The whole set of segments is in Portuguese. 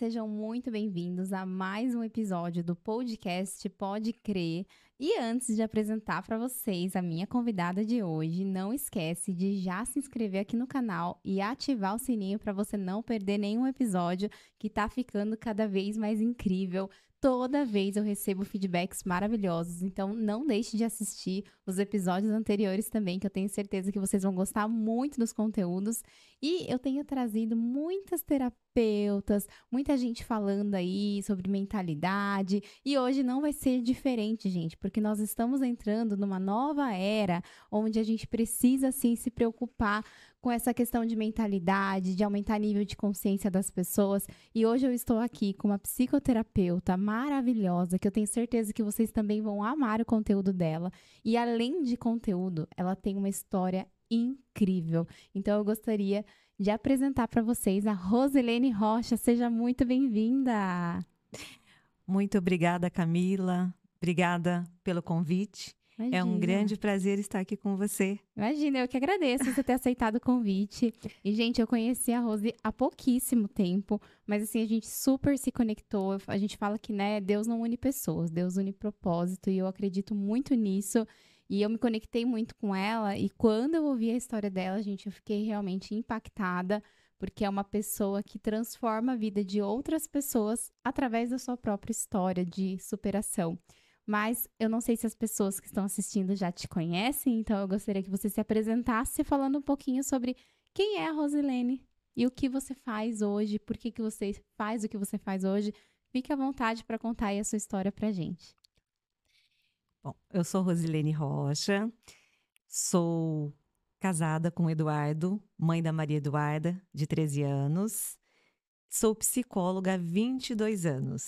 sejam muito bem-vindos a mais um episódio do podcast Pode Crer. E antes de apresentar para vocês a minha convidada de hoje, não esquece de já se inscrever aqui no canal e ativar o sininho para você não perder nenhum episódio que tá ficando cada vez mais incrível. Toda vez eu recebo feedbacks maravilhosos, então não deixe de assistir os episódios anteriores também, que eu tenho certeza que vocês vão gostar muito dos conteúdos. E eu tenho trazido muitas terapeutas, muita gente falando aí sobre mentalidade, e hoje não vai ser diferente, gente, porque nós estamos entrando numa nova era onde a gente precisa sim se preocupar com essa questão de mentalidade, de aumentar o nível de consciência das pessoas. E hoje eu estou aqui com uma psicoterapeuta maravilhosa, que eu tenho certeza que vocês também vão amar o conteúdo dela. E além de conteúdo, ela tem uma história incrível. Então eu gostaria de apresentar para vocês a Rosilene Rocha. Seja muito bem-vinda! Muito obrigada, Camila. Obrigada pelo convite. Imagina. É um grande prazer estar aqui com você. Imagina, eu que agradeço você ter aceitado o convite. E, gente, eu conheci a Rose há pouquíssimo tempo, mas, assim, a gente super se conectou. A gente fala que, né, Deus não une pessoas, Deus une propósito, e eu acredito muito nisso. E eu me conectei muito com ela, e quando eu ouvi a história dela, gente, eu fiquei realmente impactada, porque é uma pessoa que transforma a vida de outras pessoas através da sua própria história de superação. Mas eu não sei se as pessoas que estão assistindo já te conhecem, então eu gostaria que você se apresentasse falando um pouquinho sobre quem é a Rosilene e o que você faz hoje, por que você faz o que você faz hoje. Fique à vontade para contar aí a sua história pra gente. Bom, eu sou Rosilene Rocha, sou casada com o Eduardo, mãe da Maria Eduarda, de 13 anos. Sou psicóloga há 22 anos.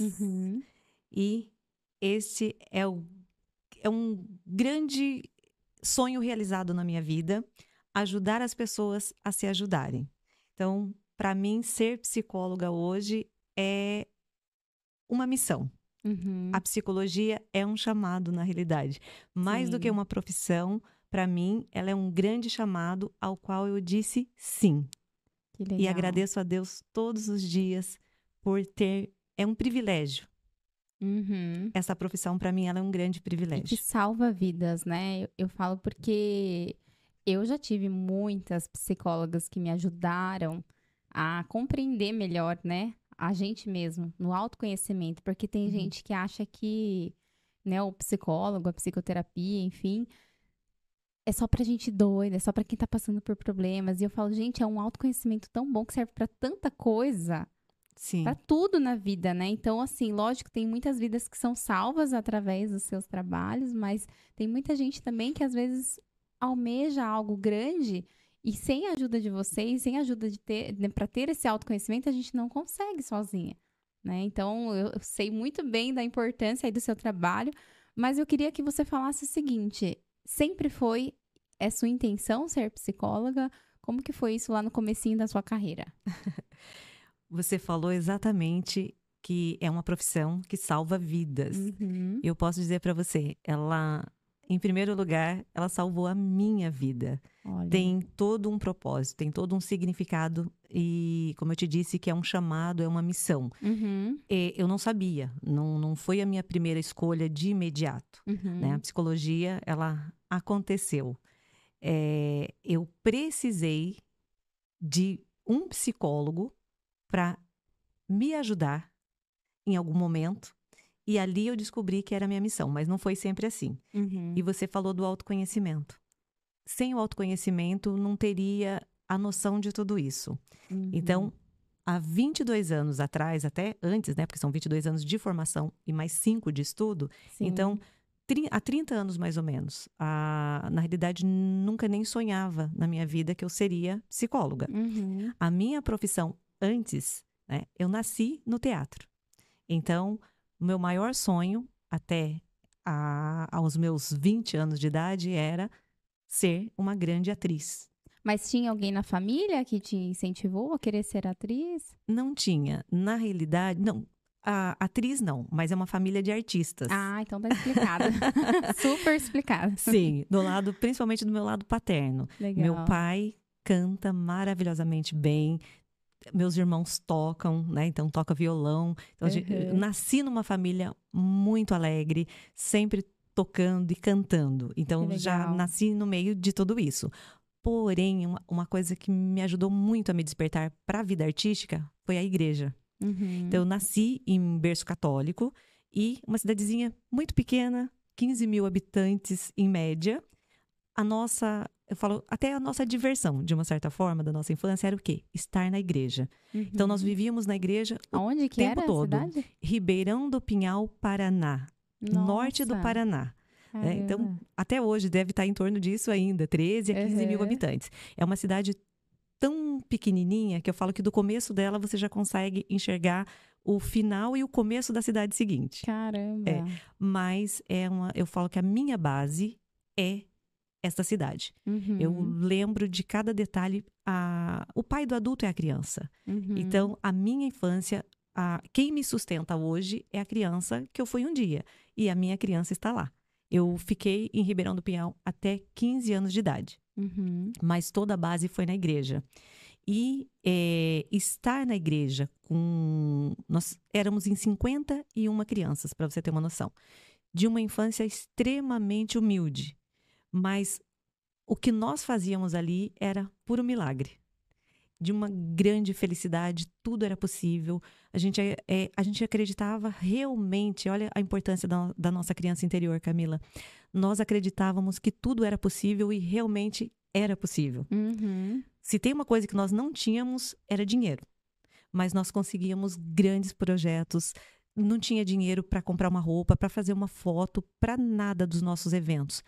E este é um grande sonho realizado na minha vida, ajudar as pessoas a se ajudarem. Então, para mim, ser psicóloga hoje é uma missão. A psicologia é um chamado, na realidade. Mais do que uma profissão, para mim, ela é um grande chamado ao qual eu disse sim. Que legal. E agradeço a Deus todos os dias por ter... É um privilégio. Essa profissão, para mim, ela é um grande E privilégio. que salva vidas, né? Eu falo porque eu já tive muitas psicólogas que me ajudaram a compreender melhor, né? A gente mesmo, no autoconhecimento. Porque tem gente que acha que, né, o psicólogo, a psicoterapia, enfim, é só pra gente doida, é só pra quem tá passando por problemas. E eu falo, gente, é um autoconhecimento tão bom que serve pra tanta coisa. Sim. Pra tudo na vida, né? Então, assim, lógico, tem muitas vidas que são salvas através dos seus trabalhos, mas tem muita gente também que às vezes almeja algo grande e sem a ajuda de vocês, sem a ajuda de ter, né, para ter esse autoconhecimento, a gente não consegue sozinha, né? Então, eu sei muito bem da importância aí do seu trabalho, mas eu queria que você falasse o seguinte: sempre foi sua intenção ser psicóloga? Como que foi isso lá no comecinho da sua carreira? Você falou exatamente que é uma profissão que salva vidas. Eu posso dizer para você, ela, em primeiro lugar, ela salvou a minha vida. Olha. Tem todo um propósito, tem todo um significado e, como eu te disse, que é um chamado, é uma missão. Eu não sabia, não foi a minha primeira escolha de imediato. Né? A psicologia, ela aconteceu. Eu precisei de um psicólogo para me ajudar em algum momento. E ali eu descobri que era a minha missão, mas não foi sempre assim. E você falou do autoconhecimento. Sem o autoconhecimento, não teria a noção de tudo isso. Então, há 22 anos atrás, até antes, né? Porque são 22 anos de formação e mais 5 de estudo. Sim. Então, há 30 anos mais ou menos. Na realidade, nunca nem sonhava na minha vida que eu seria psicóloga. A minha profissão antes, né? Eu nasci no teatro. Então, o meu maior sonho, até aos meus 20 anos de idade, era ser uma grande atriz. Mas tinha alguém na família que te incentivou a querer ser atriz? Não tinha. Na realidade, não. A atriz não, mas é uma família de artistas. Ah, então tá explicado. Super explicado. Sim, principalmente do meu lado paterno. Legal. Meu pai canta maravilhosamente bem. Meus irmãos tocam, né? Então, toca violão. Então, eu nasci numa família muito alegre, sempre tocando e cantando. Então, já nasci no meio de tudo isso. Porém, uma coisa que me ajudou muito a me despertar para a vida artística foi a igreja. Então, eu nasci em berço católico e uma cidadezinha muito pequena, 15 mil habitantes em média. Eu falo, até a nossa diversão, de uma certa forma, da nossa infância, era o quê? Estar na igreja. Então, nós vivíamos na igreja o tempo todo. Cidade? Ribeirão do Pinhal, Paraná. Nossa. Norte do Paraná. Então, até hoje, deve estar em torno disso ainda, 13 a 15 mil habitantes. É uma cidade tão pequenininha que eu falo que do começo dela você já consegue enxergar o final e o começo da cidade seguinte. Caramba! Mas eu falo que a minha base é esta cidade. Eu lembro de cada detalhe. O pai do adulto é a criança. Então, a minha infância, quem me sustenta hoje é a criança que eu fui um dia. E a minha criança está lá. Eu fiquei em Ribeirão do Pinhal até 15 anos de idade. Mas toda a base foi na igreja. E estar na igreja nós éramos em 51 crianças, para você ter uma noção. De uma infância extremamente humilde. Mas o que nós fazíamos ali era puro milagre. De uma grande felicidade, tudo era possível. A gente acreditava realmente, olha a importância da nossa criança interior, Camila. Nós acreditávamos que tudo era possível e realmente era possível. Se tem uma coisa que nós não tínhamos, era dinheiro. Mas nós conseguíamos grandes projetos. Não tinha dinheiro para comprar uma roupa, para fazer uma foto, para nada dos nossos eventos.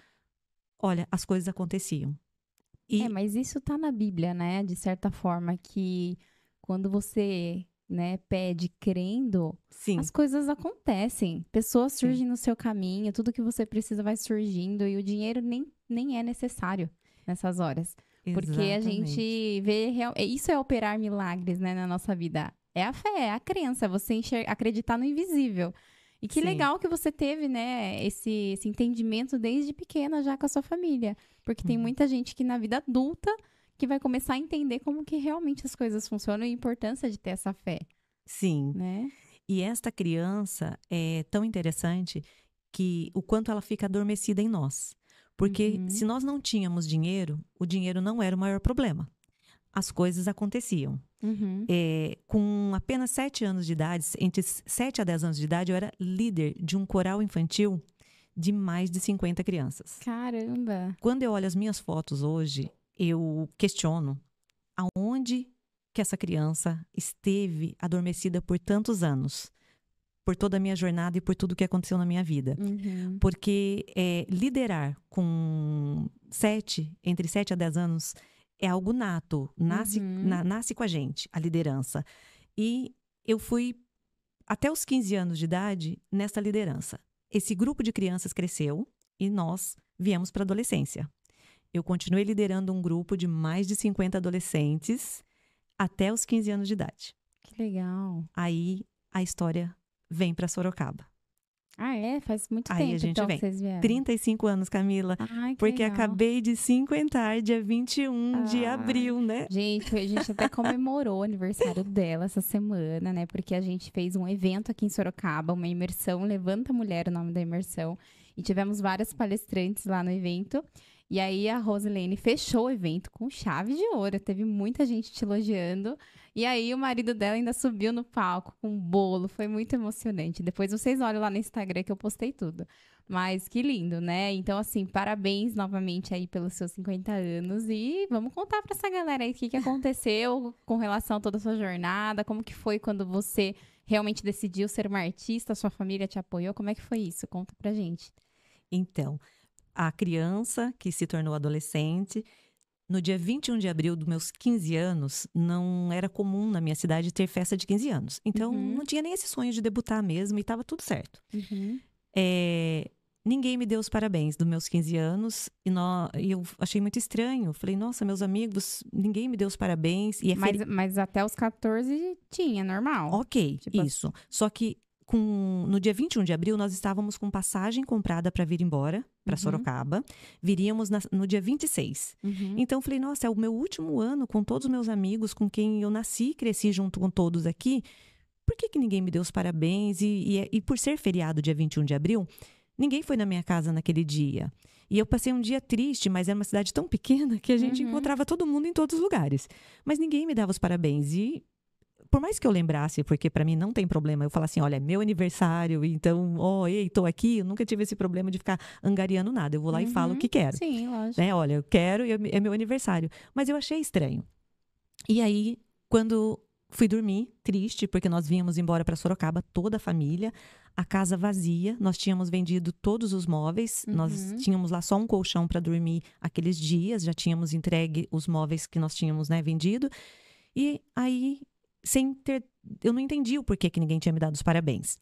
Olha, as coisas aconteciam. Mas isso tá na Bíblia, né? De certa forma, que quando você, né, pede crendo, Sim. As coisas acontecem. Pessoas surgem no seu caminho, tudo que você precisa vai surgindo e o dinheiro nem é necessário nessas horas. Porque Exatamente. a gente vê... Isso é operar milagres, né, na nossa vida. É a fé, é a crença, você acreditar no invisível. E que legal que você teve, né, esse entendimento desde pequena já com a sua família. Porque tem muita gente que na vida adulta que vai começar a entender como que realmente as coisas funcionam e a importância de ter essa fé. Sim. Né? E esta criança é tão interessante que o quanto ela fica adormecida em nós. Porque se nós não tínhamos dinheiro, o dinheiro não era o maior problema. As coisas aconteciam. Com apenas 7 anos de idade, entre 7 a 10 anos de idade, eu era líder de um coral infantil de mais de 50 crianças. Caramba! Quando eu olho as minhas fotos hoje, eu questiono aonde que essa criança esteve adormecida por tantos anos, por toda a minha jornada e por tudo que aconteceu na minha vida. Porque liderar entre 7 a 10 anos é algo nato, nasce com a gente, a liderança. E eu fui, até os 15 anos de idade, nessa liderança. Esse grupo de crianças cresceu e nós viemos para a adolescência. Eu continuei liderando um grupo de mais de 50 adolescentes até os 15 anos de idade. Que legal. Aí a história vem para Sorocaba. Ah, é? Faz muito tempo a gente então vem. Que vocês vieram. 35 anos, Camila. Ai, que porque legal. acabei de cinquentar dia 21 de abril, né? Gente, a gente até comemorou o aniversário dela essa semana, né? Porque a gente fez um evento aqui em Sorocaba, uma imersão, Levanta Mulher, o nome da imersão. E tivemos várias palestrantes lá no evento. E aí a Rosilene fechou o evento com chave de ouro. Teve muita gente te elogiando. E aí o marido dela ainda subiu no palco com um bolo. Foi muito emocionante. Depois vocês olham lá no Instagram que eu postei tudo. Mas que lindo, né? Então, assim, parabéns novamente aí pelos seus 50 anos. E vamos contar pra essa galera aí o que aconteceu com relação a toda a sua jornada. Como que foi quando você realmente decidiu ser uma artista? A sua família te apoiou? Como é que foi isso? Conta pra gente. Então, a criança que se tornou adolescente, no dia 21 de abril dos meus 15 anos, não era comum na minha cidade ter festa de 15 anos. Então, não tinha nem esse sonho de debutar mesmo e estava tudo certo. Ninguém me deu os parabéns dos meus 15 anos e eu achei muito estranho. Falei, nossa, meus amigos, ninguém me deu os parabéns. E mas até os 14 tinha, normal. Ok, isso. Só que no dia 21 de abril, nós estávamos com passagem comprada para vir embora para Sorocaba. Viríamos no dia 26. Então, eu falei, nossa, é o meu último ano com todos os meus amigos, com quem eu nasci e cresci junto com todos aqui. Por que ninguém me deu os parabéns? E por ser feriado dia 21 de abril, ninguém foi na minha casa naquele dia. E eu passei um dia triste, mas era uma cidade tão pequena que a gente encontrava todo mundo em todos os lugares. Mas ninguém me dava os parabéns. E por mais que eu lembrasse, porque para mim não tem problema, eu falar assim, olha, é meu aniversário, então, ei, tô aqui, eu nunca tive esse problema de ficar angariando nada. Eu vou lá e falo o que quero. Sim, lógico. Né? Olha, eu quero, é meu aniversário. Mas eu achei estranho. E aí, quando fui dormir, triste, porque nós vínhamos embora para Sorocaba, toda a família, a casa vazia, nós tínhamos vendido todos os móveis, nós tínhamos lá só um colchão para dormir aqueles dias, já tínhamos entregue os móveis que nós tínhamos, né, vendido. E aí, eu não entendi o porquê que ninguém tinha me dado os parabéns.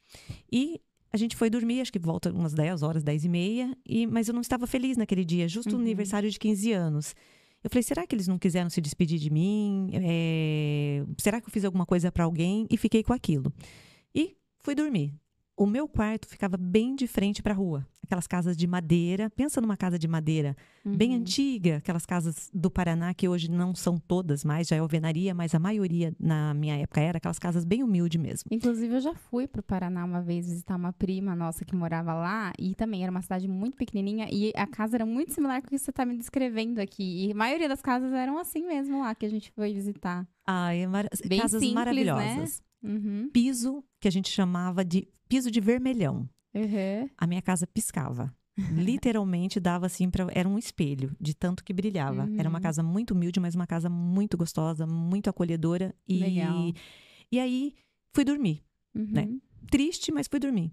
E a gente foi dormir, acho que volta umas 10 horas, 10h30, mas eu não estava feliz naquele dia, justo no aniversário de 15 anos. Eu falei, será que eles não quiseram se despedir de mim? Será que eu fiz alguma coisa para alguém? E fiquei com aquilo. E fui dormir. O meu quarto ficava bem de frente para a rua. Aquelas casas de madeira. Pensa numa casa de madeira bem antiga. Aquelas casas do Paraná, que hoje não são todas mais, já é alvenaria, mas a maioria, na minha época, era aquelas casas bem humildes mesmo. Inclusive, eu já fui pro Paraná uma vez visitar uma prima nossa que morava lá. E também era uma cidade muito pequenininha. E a casa era muito similar com o que você está me descrevendo aqui. E a maioria das casas eram assim mesmo lá, que a gente foi visitar. Bem casas simples, maravilhosas. Né? Piso, que a gente chamava de piso de vermelhão. A minha casa piscava. Literalmente dava assim, era um espelho, de tanto que brilhava. Era uma casa muito humilde, mas uma casa muito gostosa, muito acolhedora. Legal. E aí, fui dormir. Né? Triste, mas fui dormir.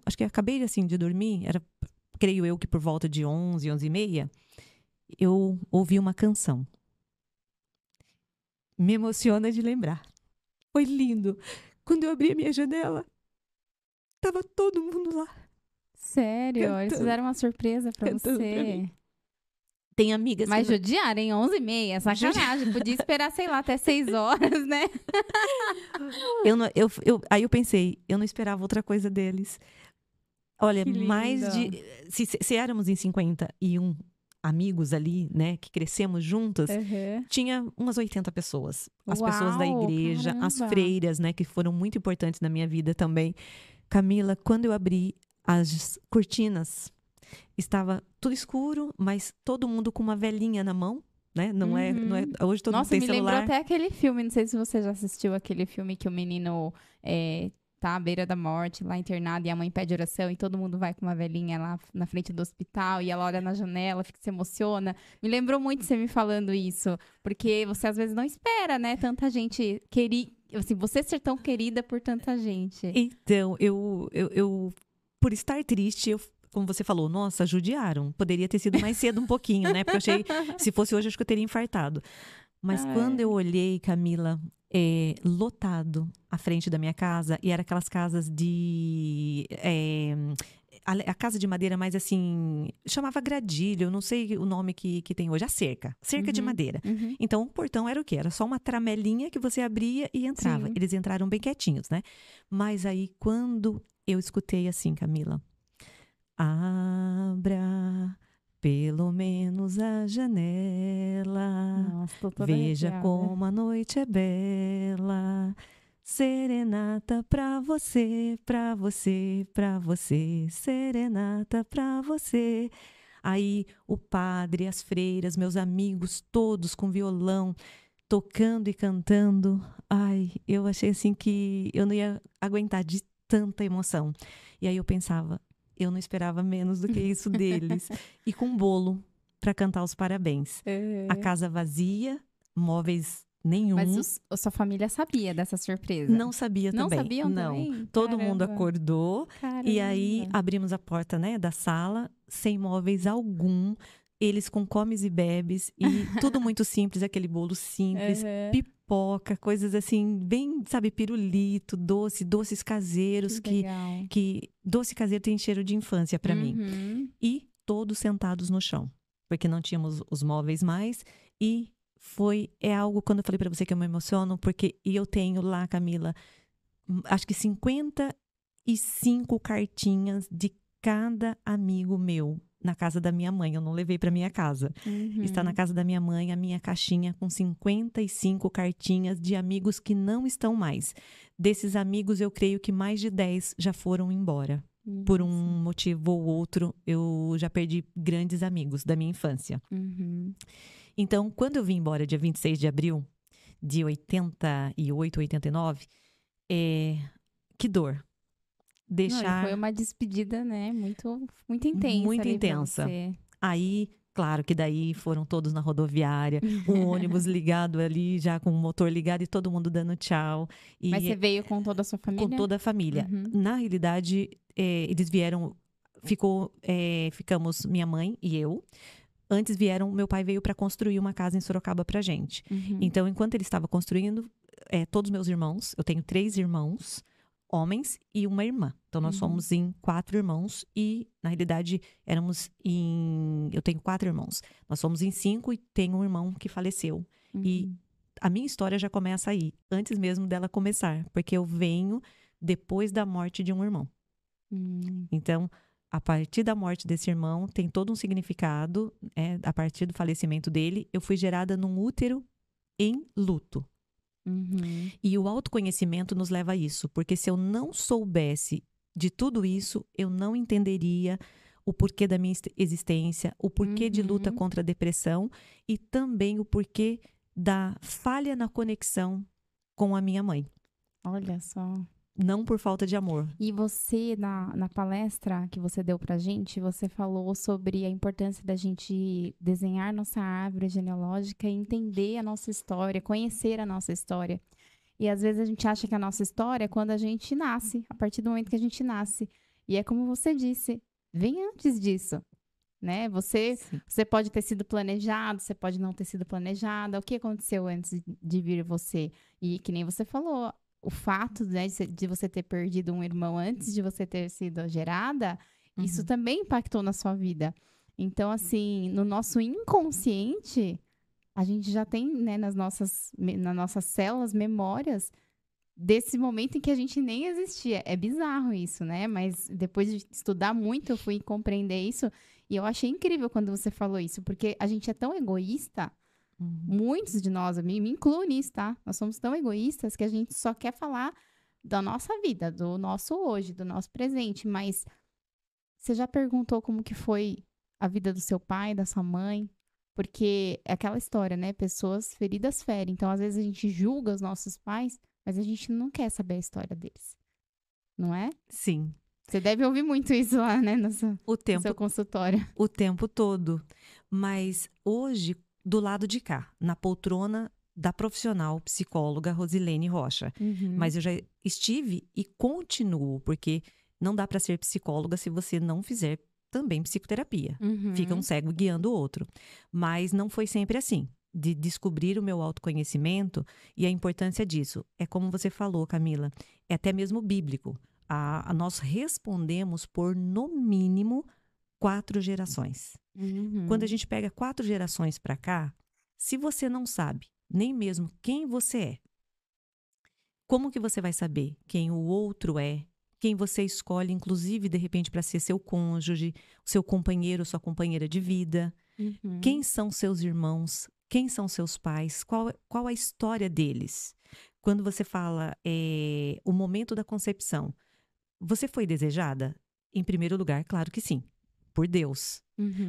Acho que eu acabei assim, de dormir, creio eu que por volta de 11, 11h30, eu ouvi uma canção. Me emociona de lembrar. Foi lindo. Quando eu abri a minha janela, tava todo mundo lá. Sério? Cantando, eles fizeram uma surpresa pra você. Tem amigas mas judiaram, hein? 11h30, sacanagem. Podia esperar, sei lá, até 6 horas, né? Aí eu pensei, eu não esperava outra coisa deles. Olha, mais de... Se éramos em 51 amigos ali, né, que crescemos juntas, tinha umas 80 pessoas. As pessoas da igreja, caramba. as freiras, né, que foram muito importantes na minha vida também. Camila, quando eu abri as cortinas, estava tudo escuro, mas todo mundo com uma velinha na mão, né? Não é, hoje todo mundo tem celular. Nossa, me lembrou até aquele filme, não sei se você já assistiu aquele filme que o menino tá à beira da morte, lá internado, e a mãe pede oração, e todo mundo vai com uma velhinha lá na frente do hospital, e ela olha na janela, se emociona. Me lembrou muito você me falando isso, porque você às vezes não espera, né? Tanta gente assim, você ser tão querida por tanta gente. Então, eu por estar triste, como você falou, nossa, judiaram. Poderia ter sido mais cedo um pouquinho, né? Porque eu achei, se fosse hoje, acho que eu teria infartado. Mas quando eu olhei, Camila, lotado à frente da minha casa, e era aquelas casas de... a casa de madeira mais assim, chamava gradilho, eu não sei o nome que tem hoje, a cerca de madeira. Então, o portão era o quê? Era só uma tramelinha que você abria e entrava. Sim. Eles entraram bem quietinhos, né? Mas aí, quando eu escutei assim, Camila, abra pelo menos a janela. Nossa, tô toda veja arrepiada. como a noite é bela. Serenata pra você, pra você, pra você. Serenata pra você. Aí o padre, as freiras, meus amigos, todos com violão, tocando e cantando. Ai, eu achei assim que eu não ia aguentar de tanta emoção. E aí eu pensava, eu não esperava menos do que isso deles. E com bolo para cantar os parabéns. A casa vazia, móveis nenhum. Mas a sua família sabia dessa surpresa? Não sabia também. Não sabiam não. também? Todo Caramba. mundo acordou. Caramba. E aí abrimos a porta, né, da sala, sem móveis algum. Eles com comes e bebes. E tudo muito simples, aquele bolo simples. Pipoca, coisas assim, bem, sabe, pirulito, doces caseiros. Que doce caseiro tem cheiro de infância para mim. E todos sentados no chão. Porque não tínhamos os móveis mais. É algo, quando eu falei para você que eu me emociono, porque eu tenho lá, Camila, acho que 55 cartinhas de cada amigo meu na casa da minha mãe. Eu não levei para minha casa. Está na casa da minha mãe a minha caixinha com 55 cartinhas de amigos que não estão mais. Desses amigos, eu creio que mais de 10 já foram embora. Por um motivo ou outro, eu já perdi grandes amigos da minha infância. Então, quando eu vim embora dia 26 de abril de 88, 89, que dor. Não, foi uma despedida, né? Muito intensa. Muito intensa. Aí, claro que daí foram todos na rodoviária, um ônibus ligado ali, já com o motor ligado e todo mundo dando tchau. Mas você veio com toda a sua família? Com toda a família. Na realidade, eles vieram, ficamos minha mãe e eu. Antes meu pai veio para construir uma casa em Sorocaba pra gente. Então, enquanto ele estava construindo, todos meus irmãos, eu tenho 3 irmãos, homens e uma irmã. Então, nós somos em 4 irmãos e, na realidade, eu tenho 4 irmãos. Nós somos em 5 e tenho um irmão que faleceu. E a minha história já começa aí, antes mesmo dela começar, porque eu venho depois da morte de um irmão. Então, a partir da morte desse irmão, tem todo um significado. A partir do falecimento dele, eu fui gerada num útero em luto. E o autoconhecimento nos leva a isso, porque se eu não soubesse de tudo isso, eu não entenderia o porquê da minha existência, o porquê de luta contra a depressão e também o porquê da falha na conexão com a minha mãe. Olha só. Não por falta de amor. E você, na palestra que você deu pra gente, você falou sobre a importância da gente desenhar nossa árvore genealógica e entender a nossa história, conhecer a nossa história. E às vezes a gente acha que a nossa história é quando a gente nasce, a partir do momento que a gente nasce. E é como você disse, vem antes disso, né? Você pode ter sido planejado, você pode não ter sido planejada. O que aconteceu antes de vir você? E que nem você falou, o fato, né, de você ter perdido um irmão antes de você ter sido gerada, isso também impactou na sua vida. Então, assim, no nosso inconsciente, a gente já tem, né, nas nossas células, memórias desse momento em que a gente nem existia. É bizarro isso, né? Mas depois de estudar muito, eu fui compreender isso. E eu achei incrível quando você falou isso, porque a gente é tão egoísta. Muitos de nós, eu me incluo nisso, tá? Nós somos tão egoístas que a gente só quer falar da nossa vida, do nosso hoje, do nosso presente. Mas você já perguntou como que foi a vida do seu pai, da sua mãe? Porque é aquela história, né? Pessoas feridas ferem. Então, às vezes, a gente julga os nossos pais, mas a gente não quer saber a história deles. Não é? Sim. Você deve ouvir muito isso lá, né? No seu consultório. O tempo todo. Mas hoje, do lado de cá, na poltrona da profissional psicóloga Rosilene Rocha. Mas eu já estive e continuo, porque não dá para ser psicóloga se você não fizer também psicoterapia. Fica um cego guiando o outro. Mas não foi sempre assim. De descobrir o meu autoconhecimento e a importância disso. É como você falou, Camila, é até mesmo bíblico. Nós respondemos por, no mínimo, 4 gerações. Quando a gente pega 4 gerações para cá, se você não sabe nem mesmo quem você é, como que você vai saber quem o outro é, quem você escolhe, inclusive, de repente, para ser seu cônjuge, seu companheiro, sua companheira de vida, quem são seus irmãos, quem são seus pais, qual a história deles? Quando você fala o momento da concepção, você foi desejada? Em primeiro lugar, claro que sim. Por Deus.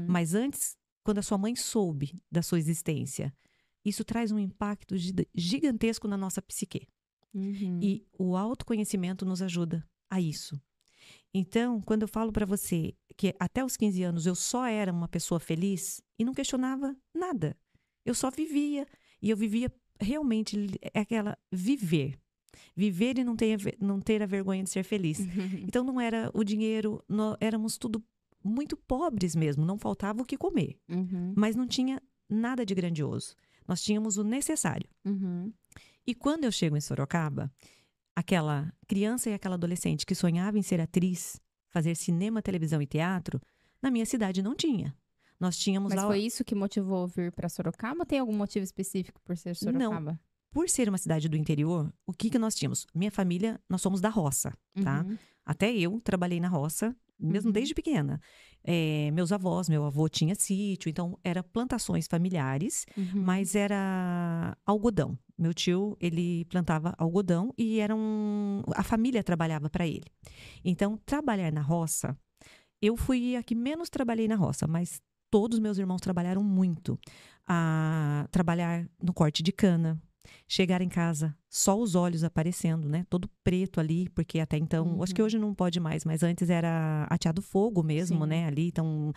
Mas antes, quando a sua mãe soube da sua existência, isso traz um impacto gigantesco na nossa psique. E o autoconhecimento nos ajuda a isso. Então, quando eu falo para você que até os 15 anos eu só era uma pessoa feliz e não questionava nada. Eu só vivia. E eu vivia realmente aquela viver. Viver e não ter a vergonha de ser feliz. Então, não era o dinheiro, éramos tudo muito pobres mesmo, não faltava o que comer. Mas não tinha nada de grandioso. Nós tínhamos o necessário. E quando eu chego em Sorocaba, aquela criança e aquela adolescente que sonhava em ser atriz, fazer cinema, televisão e teatro, na minha cidade não tinha. Nós tínhamos Mas foi isso que motivou vir para Sorocaba ou tem algum motivo específico por ser Sorocaba? por ser uma cidade do interior, o que nós tínhamos? Minha família, nós somos da roça, tá? Até eu trabalhei na roça, mesmo desde pequena. Meus avós, meu avô tinha sítio, então era plantações familiares, mas era algodão. Meu tio, ele plantava algodão e a família trabalhava para ele. Então, trabalhar na roça, eu fui a que menos trabalhei na roça, mas todos meus irmãos trabalharam muito. A trabalhar no corte de cana, chegar em casa, só os olhos aparecendo, né? Todo preto ali, porque até então, acho que hoje não pode mais, mas antes era ateado fogo mesmo, né? Ali, então,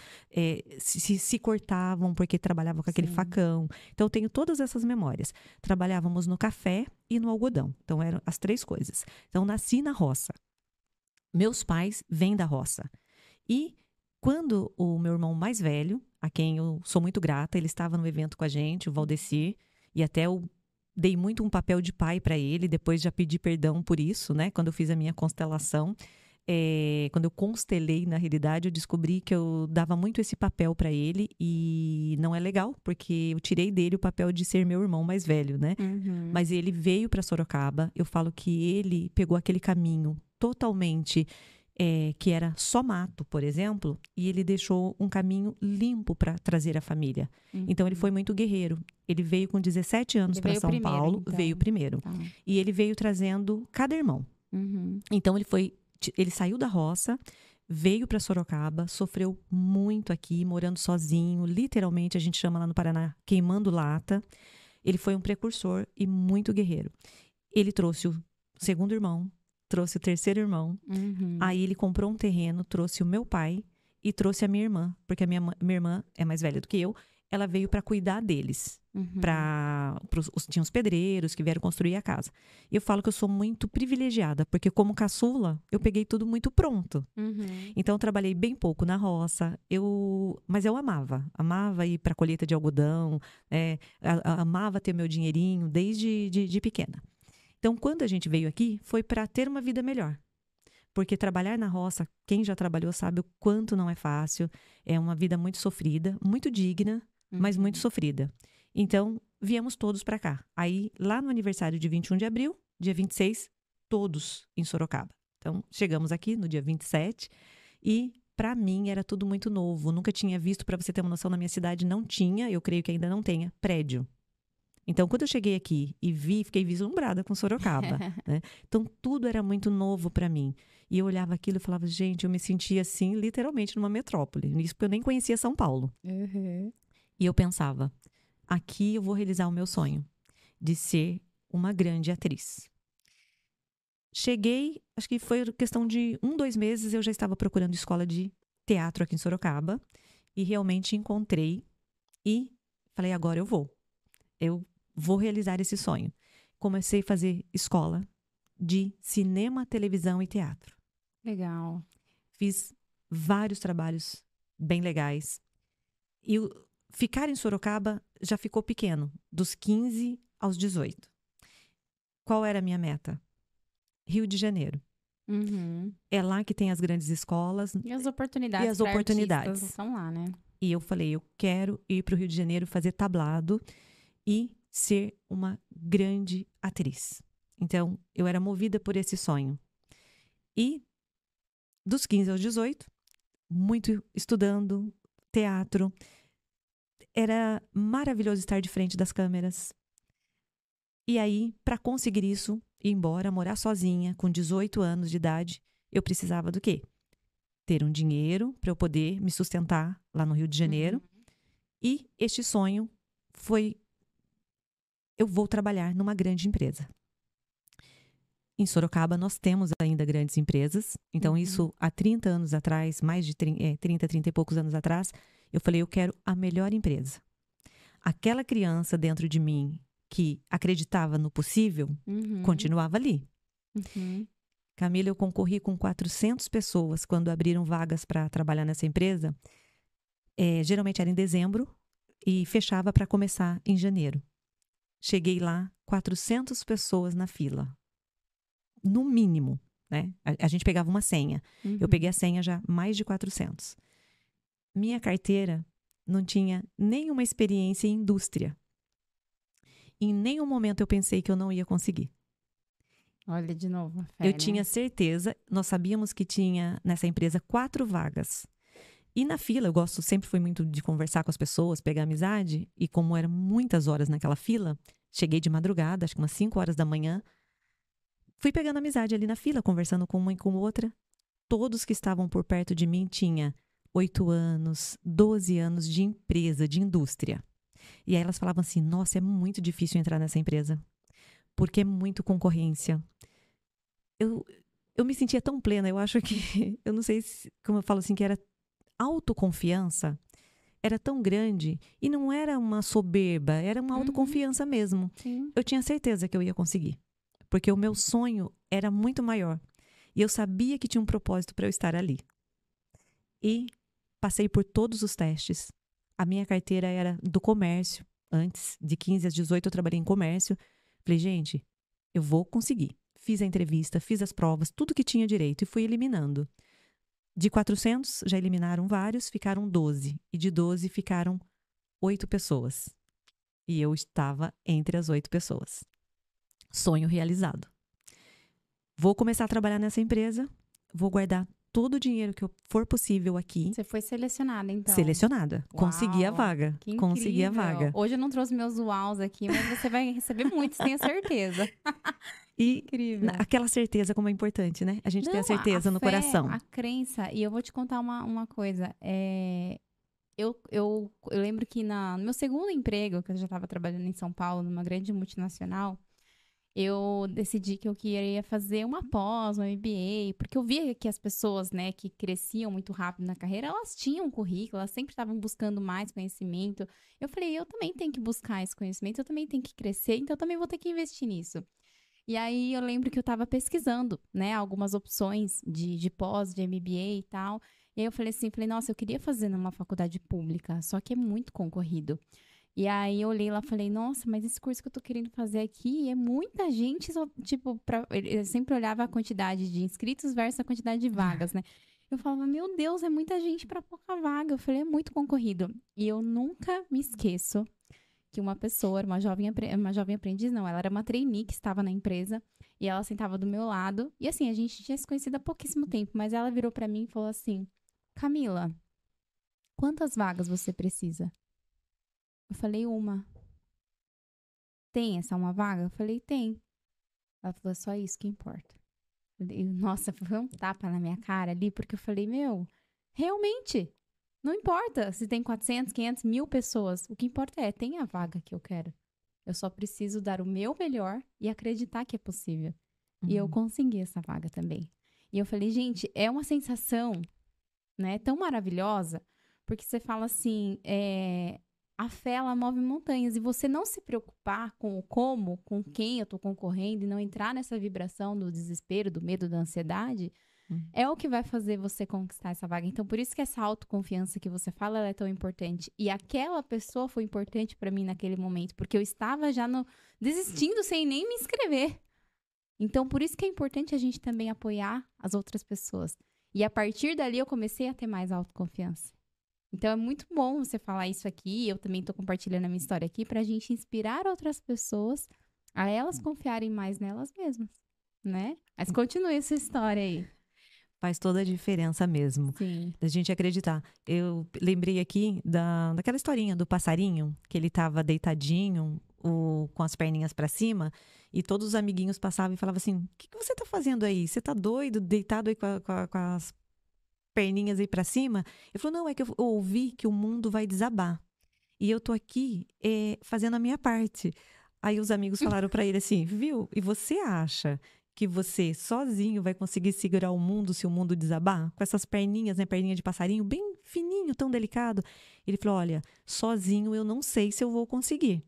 se cortavam porque trabalhavam com aquele facão. Então, eu tenho todas essas memórias. Trabalhávamos no café e no algodão. Então, eram as 3 coisas. Então, nasci na roça. Meus pais vêm da roça. E quando o meu irmão mais velho, a quem eu sou muito grata, ele estava no evento com a gente, o Valdecir, e até eu dei muito um papel de pai para ele, depois já pedi perdão por isso, né? Quando eu fiz a minha constelação, quando eu constelei, na realidade, eu descobri que eu dava muito esse papel para ele e não é legal, porque eu tirei dele o papel de ser meu irmão mais velho, né? Mas ele veio para Sorocaba, eu falo que ele pegou aquele caminho totalmente... que era só mato, por exemplo, e ele deixou um caminho limpo para trazer a família. Então, ele foi muito guerreiro. Ele veio com 17 anos para São Paulo, então. Veio primeiro. E ele veio trazendo cada irmão. Então, ele saiu da roça, veio para Sorocaba, sofreu muito aqui, morando sozinho, literalmente, a gente chama lá no Paraná, queimando lata. Ele foi um precursor e muito guerreiro. Ele trouxe o segundo irmão, trouxe o terceiro irmão, aí ele comprou um terreno, trouxe o meu pai e trouxe a minha irmã, porque a minha irmã é mais velha do que eu, ela veio para cuidar deles. Tinha os pedreiros que vieram construir a casa. E eu falo que eu sou muito privilegiada, porque como caçula, eu peguei tudo muito pronto. Então, eu trabalhei bem pouco na roça, mas eu amava ir para colheita de algodão, amava ter meu dinheirinho desde de pequena. Então, quando a gente veio aqui, foi para ter uma vida melhor. Porque trabalhar na roça, quem já trabalhou sabe o quanto não é fácil. É uma vida muito sofrida, muito digna, mas muito sofrida. Então, viemos todos para cá. Aí, lá no aniversário de 21 de abril, dia 26, todos em Sorocaba. Então, chegamos aqui no dia 27 e, para mim, era tudo muito novo. Nunca tinha visto, para você ter uma noção, na minha cidade não tinha, eu creio que ainda não tenha, prédio. Então, quando eu cheguei aqui e fiquei vislumbrada com Sorocaba, né? Então, tudo era muito novo para mim. E eu olhava aquilo e falava, gente, eu me sentia assim, literalmente, numa metrópole. Isso porque eu nem conhecia São Paulo. E eu pensava, aqui eu vou realizar o meu sonho de ser uma grande atriz. Cheguei, acho que foi questão de 2 meses, eu já estava procurando escola de teatro aqui em Sorocaba. E realmente encontrei e falei, agora eu vou. Eu vou realizar esse sonho. Comecei a fazer escola de cinema, televisão e teatro. Legal. Fiz vários trabalhos bem legais. E ficar em Sorocaba já ficou pequeno, dos 15 aos 18. Qual era a minha meta? Rio de Janeiro. É lá que tem as grandes escolas. E as oportunidades estão lá, né? E eu falei, eu quero ir para o Rio de Janeiro fazer tablado e ser uma grande atriz. Então, eu era movida por esse sonho. E, dos 15 aos 18, muito estudando teatro. Era maravilhoso estar de frente das câmeras. E aí, para conseguir isso, ir embora, morar sozinha, com 18 anos de idade, eu precisava do quê? Ter um dinheiro para eu poder me sustentar lá no Rio de Janeiro. E este sonho foi... Eu vou trabalhar numa grande empresa. Em Sorocaba, nós temos ainda grandes empresas. Então, isso há 30 anos atrás, mais de 30 e poucos anos atrás, eu falei, eu quero a melhor empresa. Aquela criança dentro de mim que acreditava no possível, continuava ali. Camila, eu concorri com 400 pessoas quando abriram vagas para trabalhar nessa empresa. Geralmente era em dezembro e fechava para começar em janeiro. Cheguei lá, 400 pessoas na fila. No mínimo, né? A gente pegava uma senha. Eu peguei a senha já mais de 400. Minha carteira não tinha nenhuma experiência em indústria. Em nenhum momento eu pensei que eu não ia conseguir. Olha, de novo, a fé, Eu tinha certeza, nós sabíamos que tinha nessa empresa 4 vagas. E na fila, sempre fui muito de conversar com as pessoas, pegar amizade. E como eram muitas horas naquela fila, cheguei de madrugada, acho que umas 5 horas da manhã. Fui pegando amizade ali na fila, conversando com uma e com outra. Todos que estavam por perto de mim tinham 8 anos, 12 anos de empresa, de indústria. E aí elas falavam assim, nossa, é muito difícil entrar nessa empresa, porque é muito concorrência. Eu me sentia tão plena, eu acho que, eu não sei como eu falo assim, que era autoconfiança, era tão grande, e não era uma soberba, era uma autoconfiança mesmo. Sim. Eu tinha certeza que eu ia conseguir, porque o meu sonho era muito maior, e eu sabia que tinha um propósito para eu estar ali. E passei por todos os testes. A minha carteira era do comércio. Antes, de 15 às 18, eu trabalhei em comércio. Falei, gente, eu vou conseguir. Fiz a entrevista, fiz as provas, tudo que tinha direito e fui eliminando. De 400, já eliminaram vários, ficaram 12. E de 12, ficaram 8 pessoas. E eu estava entre as 8 pessoas. Sonho realizado. Vou começar a trabalhar nessa empresa, vou guardar todo o dinheiro que for possível aqui. Você foi selecionada, então? Selecionada. Uau, consegui a vaga. Que consegui a incrível. vaga. Hoje eu não trouxe meus uaus aqui, mas você vai receber muitos, tenho certeza. E Incrível. aquela certeza como é importante, né? A gente tem a certeza no fé, coração. A crença. E eu vou te contar uma coisa. Eu lembro que no meu segundo emprego, que eu já estava trabalhando em São Paulo, numa grande multinacional, eu decidi que eu queria fazer uma pós, uma MBA, porque eu via que as pessoas, né, que cresciam muito rápido na carreira, elas tinham um currículo, elas sempre estavam buscando mais conhecimento. Eu falei, eu também tenho que buscar esse conhecimento, eu também tenho que crescer, então eu também vou ter que investir nisso. E aí eu lembro que eu estava pesquisando, né, algumas opções de pós, de MBA e tal. E aí eu falei assim, nossa, eu queria fazer numa faculdade pública, só que é muito concorrido. E aí eu olhei lá e falei, nossa, mas esse curso que eu tô querendo fazer aqui é muita gente, tipo, eu sempre olhava a quantidade de inscritos versus a quantidade de vagas, né? Eu falava, meu Deus, é muita gente para pouca vaga. Eu falei, é muito concorrido. E eu nunca me esqueço que uma pessoa, uma jovem aprendiz, não, ela era uma trainee que estava na empresa e ela sentava do meu lado. E assim, a gente tinha se conhecido há pouquíssimo tempo, mas ela virou para mim e falou assim, Camila, quantas vagas você precisa? Eu falei, uma. Tem essa uma vaga? Eu falei, tem. Ela falou, é só isso que importa. Nossa, foi um tapa na minha cara ali, porque eu falei, realmente, não importa se tem 400, 500, 1000 pessoas. O que importa tem a vaga que eu quero. Eu só preciso dar o meu melhor e acreditar que é possível. E eu consegui essa vaga também. E eu falei, gente, é uma sensação, né, tão maravilhosa, porque você fala assim, a fé, ela move montanhas. E você não se preocupar com o como, com quem eu tô concorrendo, e não entrar nessa vibração do desespero, do medo, da ansiedade, é o que vai fazer você conquistar essa vaga. Então, por isso que essa autoconfiança que você fala, ela é tão importante. E aquela pessoa foi importante para mim naquele momento, porque eu estava já desistindo sem nem me inscrever. Então, por isso que é importante a gente também apoiar as outras pessoas. E a partir dali, eu comecei a ter mais autoconfiança. Então, é muito bom você falar isso aqui. Eu também estou compartilhando a minha história aqui para a gente inspirar outras pessoas a elas confiarem mais nelas mesmas, né? Mas continue essa história aí. Faz toda a diferença mesmo. Sim. Da gente acreditar. Eu lembrei aqui daquela historinha do passarinho, que ele estava deitadinho, com as perninhas para cima, e todos os amiguinhos passavam e falavam assim, o que você está fazendo aí? Você está doido, deitado aí com as perninhas aí para cima? Ele falou, não, é que eu ouvi que o mundo vai desabar. E eu tô aqui fazendo a minha parte. Aí os amigos falaram para ele assim, viu? E você acha que você sozinho vai conseguir segurar o mundo se o mundo desabar? Com essas perninhas, né? Perninha de passarinho, bem fininho, tão delicado. Ele falou, olha, sozinho eu não sei se eu vou conseguir.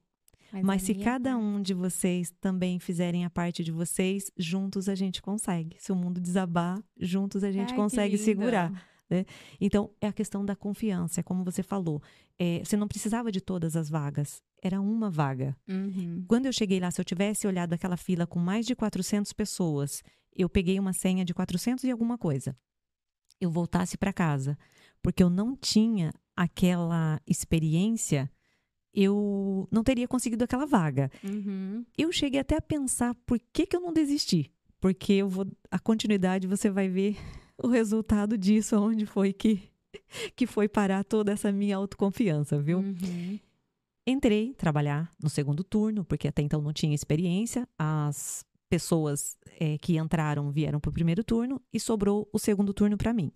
Mas se cada um de vocês também fizerem a parte de vocês, juntos a gente consegue. Se o mundo desabar, juntos a gente consegue segurar. Né? Então, é a questão da confiança, é como você falou. Você não precisava de todas as vagas, era uma vaga. Quando eu cheguei lá, se eu tivesse olhado aquela fila com mais de 400 pessoas, eu peguei uma senha de 400 e alguma coisa. Eu voltasse para casa, porque eu não tinha aquela experiência, eu não teria conseguido aquela vaga. Eu cheguei até a pensar por que eu não desisti. Porque a continuidade você vai ver o resultado disso, onde foi que foi parar toda essa minha autoconfiança, viu? Entrei trabalhar no segundo turno, porque até então não tinha experiência. As pessoas que entraram vieram para o primeiro turno e sobrou o segundo turno para mim.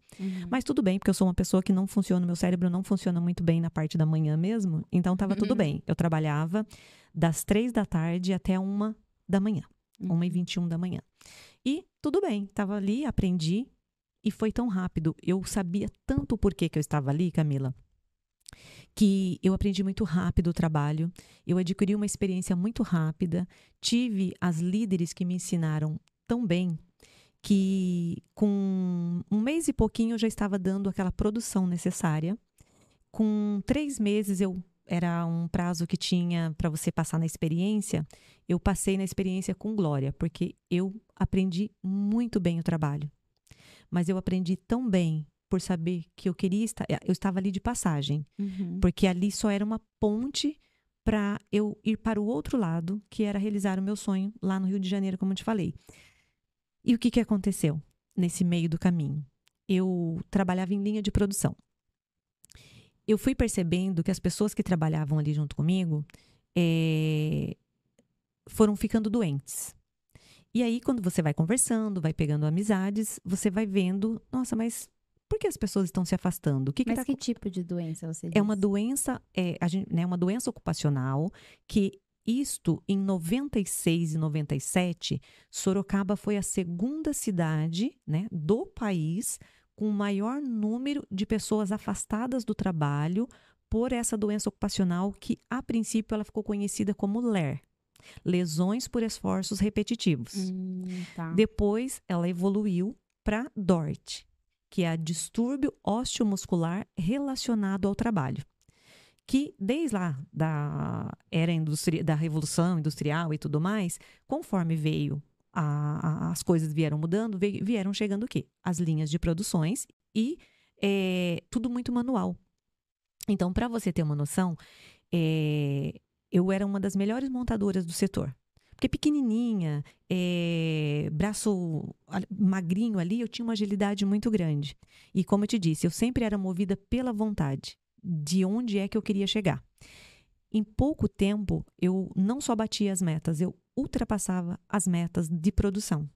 Mas tudo bem, porque eu sou uma pessoa que não funciona, meu cérebro não funciona muito bem na parte da manhã mesmo, então estava tudo bem. Eu trabalhava das 3 da tarde até 1 da manhã, 1h21 da manhã. E tudo bem, estava ali, aprendi e foi tão rápido. Eu sabia tanto o porquê que eu estava ali, Camila, que eu aprendi muito rápido o trabalho, eu adquiri uma experiência muito rápida, tive as líderes que me ensinaram tão bem que com 1 mês e pouquinho eu já estava dando aquela produção necessária. Com 3 meses, era um prazo que tinha para você passar na experiência, eu passei na experiência com glória, porque eu aprendi muito bem o trabalho. Mas eu aprendi tão bem por saber que eu estava ali de passagem, porque ali só era uma ponte para eu ir para o outro lado, que era realizar o meu sonho lá no Rio de Janeiro, como eu te falei. E o que aconteceu nesse meio do caminho? Eu trabalhava em linha de produção. Eu fui percebendo que as pessoas que trabalhavam ali junto comigo foram ficando doentes. E aí, quando você vai conversando, vai pegando amizades, você vai vendo, nossa, mas por que as pessoas estão se afastando? Que tipo de doença você diz? É uma doença, uma doença ocupacional que isto, em 96 e 97, Sorocaba foi a segunda cidade, né, do país com o maior número de pessoas afastadas do trabalho por essa doença ocupacional que, a princípio, ela ficou conhecida como LER. Lesões por esforços repetitivos. Tá. Depois, ela evoluiu para DORT, que é a distúrbio osteomuscular relacionado ao trabalho. Que desde lá da era da Revolução Industrial e tudo mais, conforme veio as coisas vieram mudando, vieram chegando o quê? As linhas de produções e tudo muito manual. Então, para você ter uma noção, eu era uma das melhores montadoras do setor. Porque pequenininha, braço magrinho ali, eu tinha uma agilidade muito grande. E como eu te disse, eu sempre era movida pela vontade de onde é que eu queria chegar. Em pouco tempo, eu não só batia as metas, eu ultrapassava as metas de produção.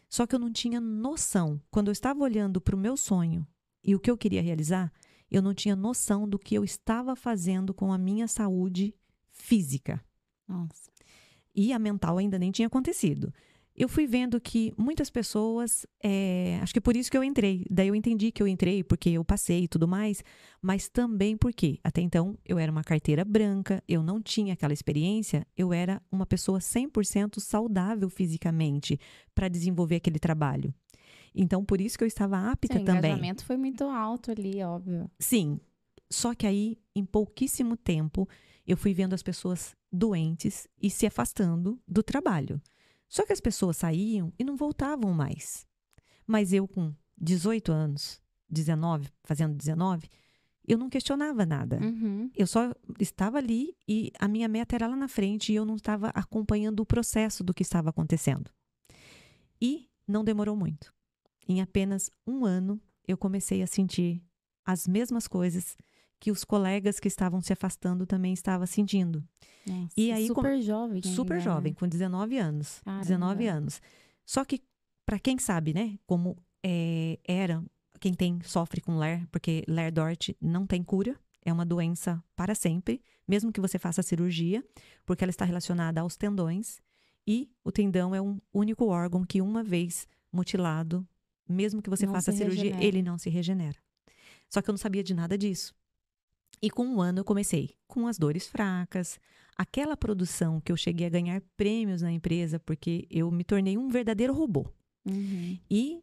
Só que eu não tinha noção. Quando eu estava olhando para o meu sonho e o que eu queria realizar, eu não tinha noção do que eu estava fazendo com a minha saúde física. Nossa. E a mental ainda nem tinha acontecido. Eu fui vendo que muitas pessoas, acho que por isso que eu entrei. Daí eu entendi que eu entrei porque eu passei e tudo mais, mas também porque até então eu era uma carteira branca, eu não tinha aquela experiência, eu era uma pessoa 100% saudável fisicamente para desenvolver aquele trabalho. Então, por isso que eu estava apta também. O engajamento foi muito alto ali, óbvio. Sim, só que aí, em pouquíssimo tempo, eu fui vendo as pessoas doentes e se afastando do trabalho. Só que as pessoas saíam e não voltavam mais. Mas eu, com 18 anos, 19, fazendo 19, eu não questionava nada. Eu só estava ali e a minha meta era lá na frente e eu não estava acompanhando o processo do que estava acontecendo. E não demorou muito. Em apenas 1 ano, eu comecei a sentir as mesmas coisas que os colegas que estavam se afastando também estavam sentindo. Nossa, e aí, super jovem. Super ainda, jovem, né? com 19 anos. Caramba. 19 anos. Só que, para quem sabe, né, como era, quem sofre com LER, porque LER-DORT não tem cura, é uma doença para sempre, mesmo que você faça a cirurgia, porque ela está relacionada aos tendões, e o tendão é um único órgão que, uma vez mutilado, mesmo que você faça a cirurgia, ele não se regenera. Só que eu não sabia de nada disso. E com 1 ano eu comecei com as dores fracas, aquela produção que eu cheguei a ganhar prêmios na empresa, porque eu me tornei um verdadeiro robô. E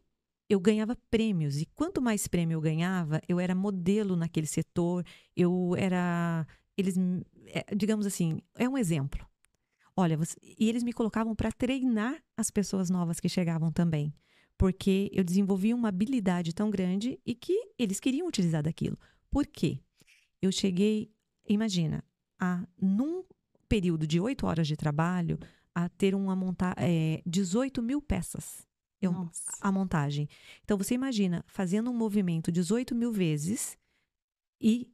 eu ganhava prêmios, e quanto mais prêmio eu ganhava, eu era modelo naquele setor, digamos assim, é um exemplo. Olha, e eles me colocavam para treinar as pessoas novas que chegavam também, porque eu desenvolvi uma habilidade tão grande e que eles queriam utilizar daquilo. Por quê? Eu cheguei, imagina, num período de 8 horas de trabalho, a ter 18 mil peças. A montagem. Então, você imagina fazendo um movimento 18 mil vezes e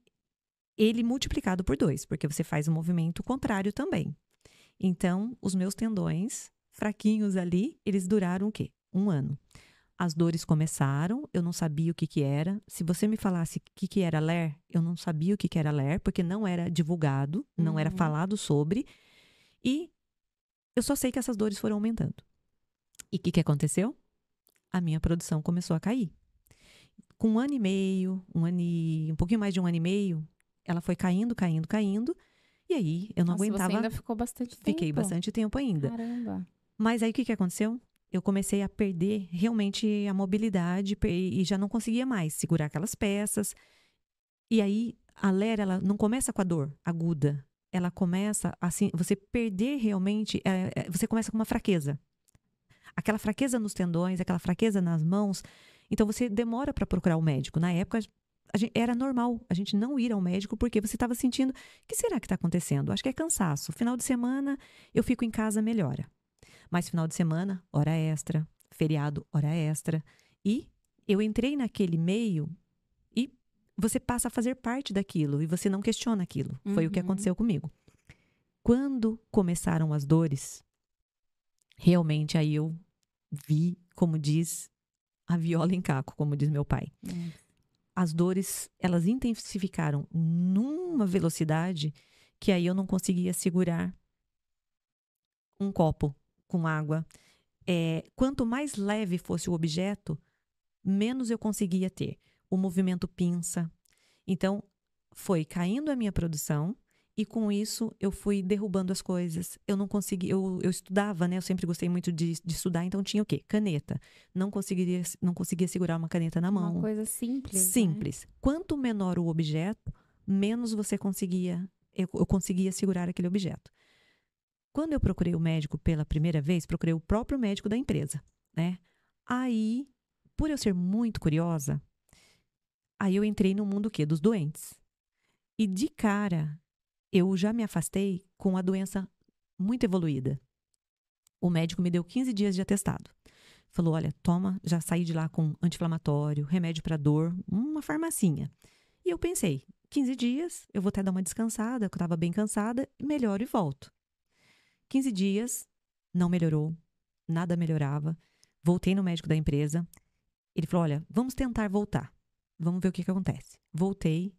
ele multiplicado por 2, porque você faz um movimento contrário também. Então, os meus tendões fraquinhos ali, eles duraram o quê? 1 ano. As dores começaram, eu não sabia o que era. Se você me falasse o que era LER, eu não sabia o que era LER, porque não era divulgado, não era falado sobre. E eu só sei que essas dores foram aumentando. E o que aconteceu? A minha produção começou a cair. Com 1 ano e meio, um pouquinho mais de 1 ano e meio, ela foi caindo. E aí, eu não aguentava. Você ainda ficou bastante tempo. Fiquei bastante tempo ainda. Caramba. Mas aí, o que aconteceu? Eu comecei a perder realmente a mobilidade e já não conseguia mais segurar aquelas peças. E aí, a LER, ela não começa com a dor aguda. Ela começa, assim, você perder realmente, você começa com uma fraqueza. Aquela fraqueza nos tendões, aquela fraqueza nas mãos. Então, você demora para procurar o médico. Na época, era normal a gente não ir ao médico porque você estava sentindo, o que será que está acontecendo? Acho que é cansaço. Final de semana, eu fico em casa, melhora. Mas final de semana, hora extra. Feriado, hora extra. E eu entrei naquele meio e você passa a fazer parte daquilo e você não questiona aquilo. Foi o que aconteceu comigo. Quando começaram as dores, realmente aí eu vi, como diz, a viola em caco, como diz meu pai. As dores, elas intensificaram numa velocidade que aí eu não conseguia segurar um copo com água. Quanto mais leve fosse o objeto, menos eu conseguia ter. O movimento pinça. Então, foi caindo a minha produção e com isso eu fui derrubando as coisas. Eu não conseguia, eu estudava, né? Eu sempre gostei muito de estudar, então tinha o quê? Caneta. Não conseguia segurar uma caneta na mão. Uma coisa simples. Simples. Né? Quanto menor o objeto, menos você conseguia, eu conseguia segurar aquele objeto. Quando eu procurei o médico pela primeira vez, procurei o próprio médico da empresa, né? Aí, por eu ser muito curiosa, aí eu entrei no mundo o quê? Dos doentes. E de cara, eu já me afastei com a doença muito evoluída. O médico me deu 15 dias de atestado. Falou, olha, toma, já saí de lá com anti-inflamatório, remédio para dor, uma farmacinha. E eu pensei, 15 dias, eu vou até dar uma descansada, que eu estava bem cansada, melhoro e volto. 15 dias, não melhorou, nada melhorava. Voltei no médico da empresa. Ele falou, olha, vamos tentar voltar. Vamos ver o que acontece. Voltei.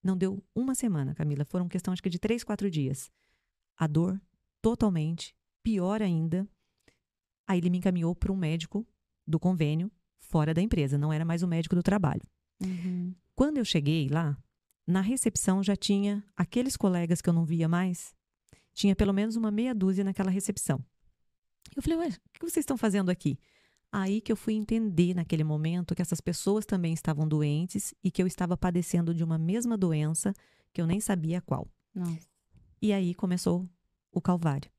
Não deu 1 semana, Camila. Foram questão, acho que de 3, 4 dias. A dor, totalmente, pior ainda. Aí ele me encaminhou para um médico do convênio, fora da empresa. Não era mais o médico do trabalho. Quando eu cheguei lá, na recepção já tinha aqueles colegas que eu não via mais. Tinha pelo menos uma meia dúzia naquela recepção. Eu falei, ué, o que vocês estão fazendo aqui? Aí que eu fui entender naquele momento que essas pessoas também estavam doentes e que eu estava padecendo de uma mesma doença que eu nem sabia qual. Nossa. E aí começou o calvário.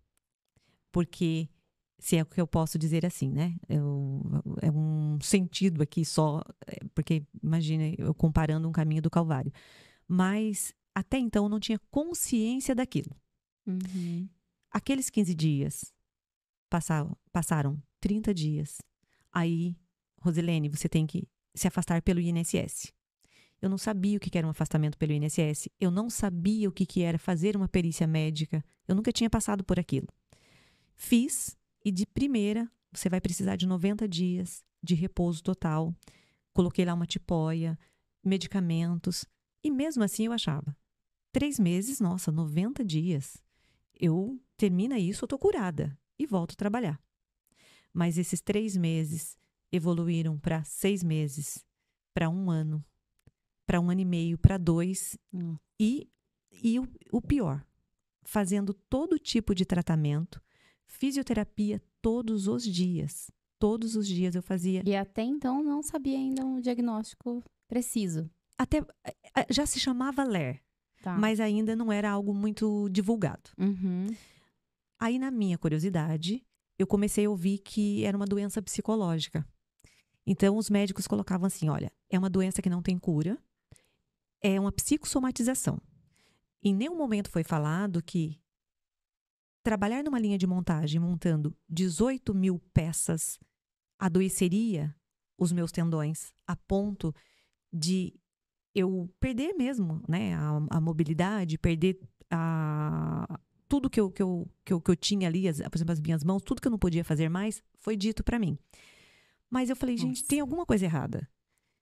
Porque, se é o que eu posso dizer assim, né? É um sentido aqui só, porque imagina eu comparando um caminho do calvário. Mas até então eu não tinha consciência daquilo. Aqueles 15 dias passaram 30 dias. Aí, Rosilene, você tem que se afastar pelo INSS. Eu não sabia o que era um afastamento pelo INSS. Eu não sabia o que era fazer uma perícia médica. Eu nunca tinha passado por aquilo. Fiz e de primeira você vai precisar de 90 dias de repouso total. Coloquei lá uma tipóia, medicamentos. E mesmo assim eu achava, 3 meses, nossa, 90 dias. Termina isso, eu tô curada e volto a trabalhar. Mas esses 3 meses evoluíram para 6 meses, para 1 ano, para 1 ano e meio, para 2. E o pior, fazendo todo tipo de tratamento, fisioterapia todos os dias. Todos os dias eu fazia. E até então não sabia ainda um diagnóstico preciso. Até já se chamava LER, tá. Mas ainda não era algo muito divulgado. Aí, na minha curiosidade, eu comecei a ouvir que era uma doença psicológica. Então, os médicos colocavam assim, olha, é uma doença que não tem cura, é uma psicossomatização. Em nenhum momento foi falado que trabalhar numa linha de montagem, montando 18 mil peças, adoeceria os meus tendões a ponto de eu perder mesmo, né, a mobilidade, perder tudo que eu tinha ali, por exemplo, as minhas mãos, tudo que eu não podia fazer mais, foi dito para mim. Mas eu falei, gente, tem alguma coisa errada.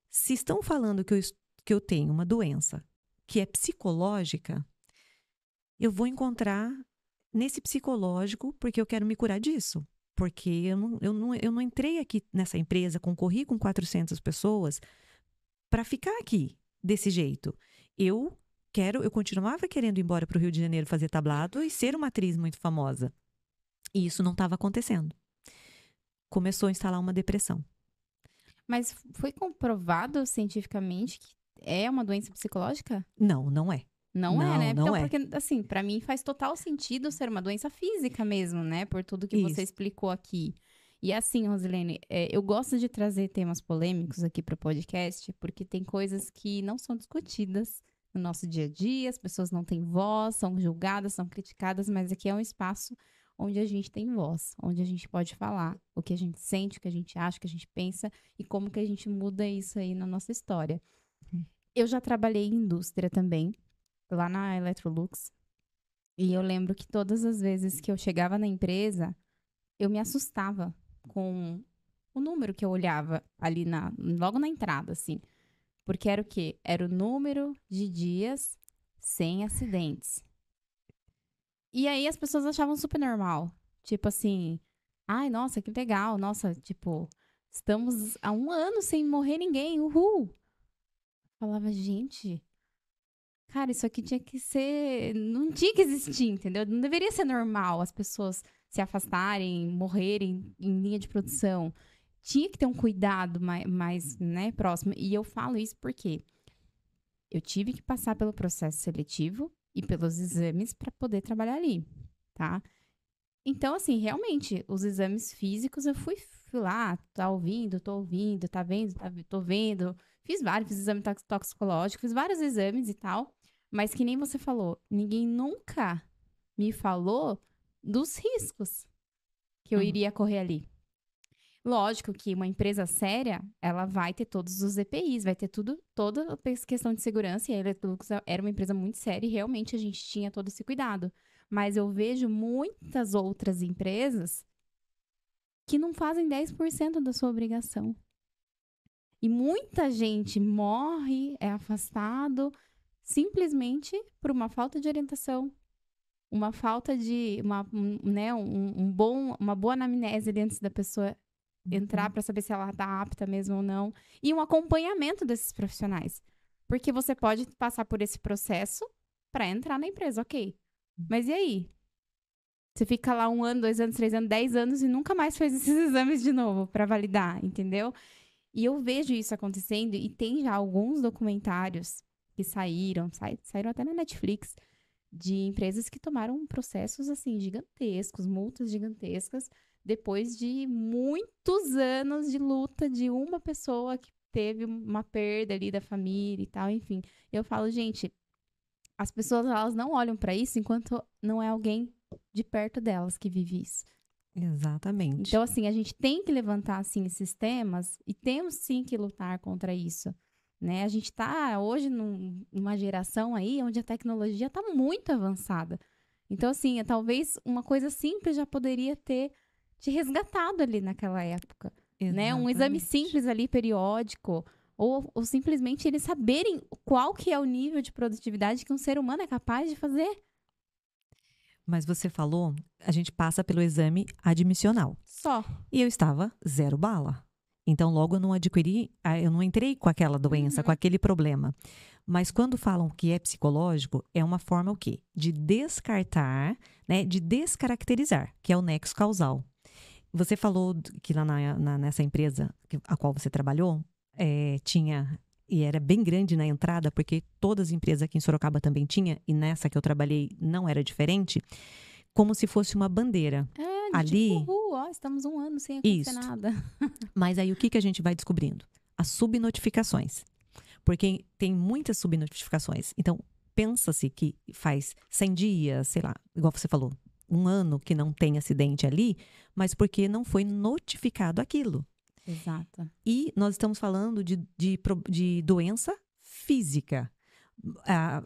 Se estão falando que eu tenho uma doença que é psicológica, eu vou encontrar nesse psicológico porque eu quero me curar disso. Porque eu não entrei aqui nessa empresa, concorri com 400 pessoas para ficar aqui desse jeito. Eu continuava querendo ir embora para o Rio de Janeiro fazer tablado e ser uma atriz muito famosa. E isso não estava acontecendo. Começou a instalar uma depressão. Mas foi comprovado cientificamente que é uma doença psicológica? Não, não é. Não é, né? Não então, é. Porque, assim, pra mim faz total sentido ser uma doença física mesmo, né? Por tudo que você explicou aqui. E assim, Rosilene, eu gosto de trazer temas polêmicos aqui pro podcast, porque tem coisas que não são discutidas no nosso dia a dia, as pessoas não têm voz, são julgadas, são criticadas, mas aqui é um espaço onde a gente tem voz, onde a gente pode falar o que a gente sente, o que a gente acha, o que a gente pensa e como que a gente muda isso aí na nossa história. Eu já trabalhei em indústria também, lá na Electrolux, e eu lembro que todas as vezes que eu chegava na empresa, eu me assustava com o número que eu olhava ali logo na entrada, assim. Porque era o quê? Era o número de dias sem acidentes. E aí as pessoas achavam super normal. Tipo assim, ai, nossa, que legal. Nossa, tipo, estamos há 1 ano sem morrer ninguém. Uhul! Falava, gente, cara, isso aqui tinha que ser... Não tinha que existir, entendeu? Não deveria ser normal as pessoas se afastarem, morrerem em linha de produção. Tinha que ter um cuidado mais, né, próximo. E eu falo isso porque eu tive que passar pelo processo seletivo e pelos exames para poder trabalhar ali, tá? Então, assim, realmente, os exames físicos eu fui lá, tô ouvindo, tá vendo, tô vendo. Fiz exame toxicológico, fiz vários exames e tal. Mas que nem você falou, ninguém nunca me falou dos riscos que eu iria correr ali. Lógico que uma empresa séria, ela vai ter todos os EPIs, vai ter toda a questão de segurança, e a Electrolux era uma empresa muito séria e realmente a gente tinha todo esse cuidado. Mas eu vejo muitas outras empresas que não fazem 10% da sua obrigação. E muita gente morre, é afastado, simplesmente por uma falta de orientação, uma falta de uma boa anamnese antes da pessoa entrar para saber se ela está apta mesmo ou não, e um acompanhamento desses profissionais. Porque você pode passar por esse processo para entrar na empresa, ok. Mas e aí? Você fica lá 1 ano, 2 anos, 3 anos, 10 anos e nunca mais fez esses exames de novo para validar, entendeu? E eu vejo isso acontecendo e tem já alguns documentários que saíram até na Netflix, de empresas que tomaram processos, assim, gigantescos, multas gigantescas, depois de muitos anos de luta de uma pessoa que teve uma perda ali da família e tal, enfim. Eu falo, gente, as pessoas, elas não olham para isso enquanto não é alguém de perto delas que vive isso. Exatamente. Então, assim, a gente tem que levantar, assim, esses temas e temos, sim, que lutar contra isso, né? A gente está hoje numa geração aí onde a tecnologia está muito avançada. Então, assim, talvez uma coisa simples já poderia ter te resgatado ali naquela época, né? Um exame simples ali, periódico, ou simplesmente eles saberem qual que é o nível de produtividade que um ser humano é capaz de fazer. Mas você falou, a gente passa pelo exame admissional. Só. E eu estava 0 bala. Então, logo eu não entrei com aquela doença, com aquele problema. Mas quando falam que é psicológico, é uma forma o quê? De descartar, né? De descaracterizar, que é o nexo causal. Você falou que lá nessa empresa a qual você trabalhou, tinha... E era bem grande na entrada, porque todas as empresas aqui em Sorocaba também tinha, e nessa que eu trabalhei não era diferente, como se fosse uma bandeira. Ali, tipo, estamos 1 ano sem acontecer nada. Mas aí o que a gente vai descobrindo? As subnotificações. Porque tem muitas subnotificações. Então, pensa-se que faz 100 dias, sei lá, igual você falou, 1 ano que não tem acidente ali, mas porque não foi notificado aquilo. Exato. E nós estamos falando de doença física.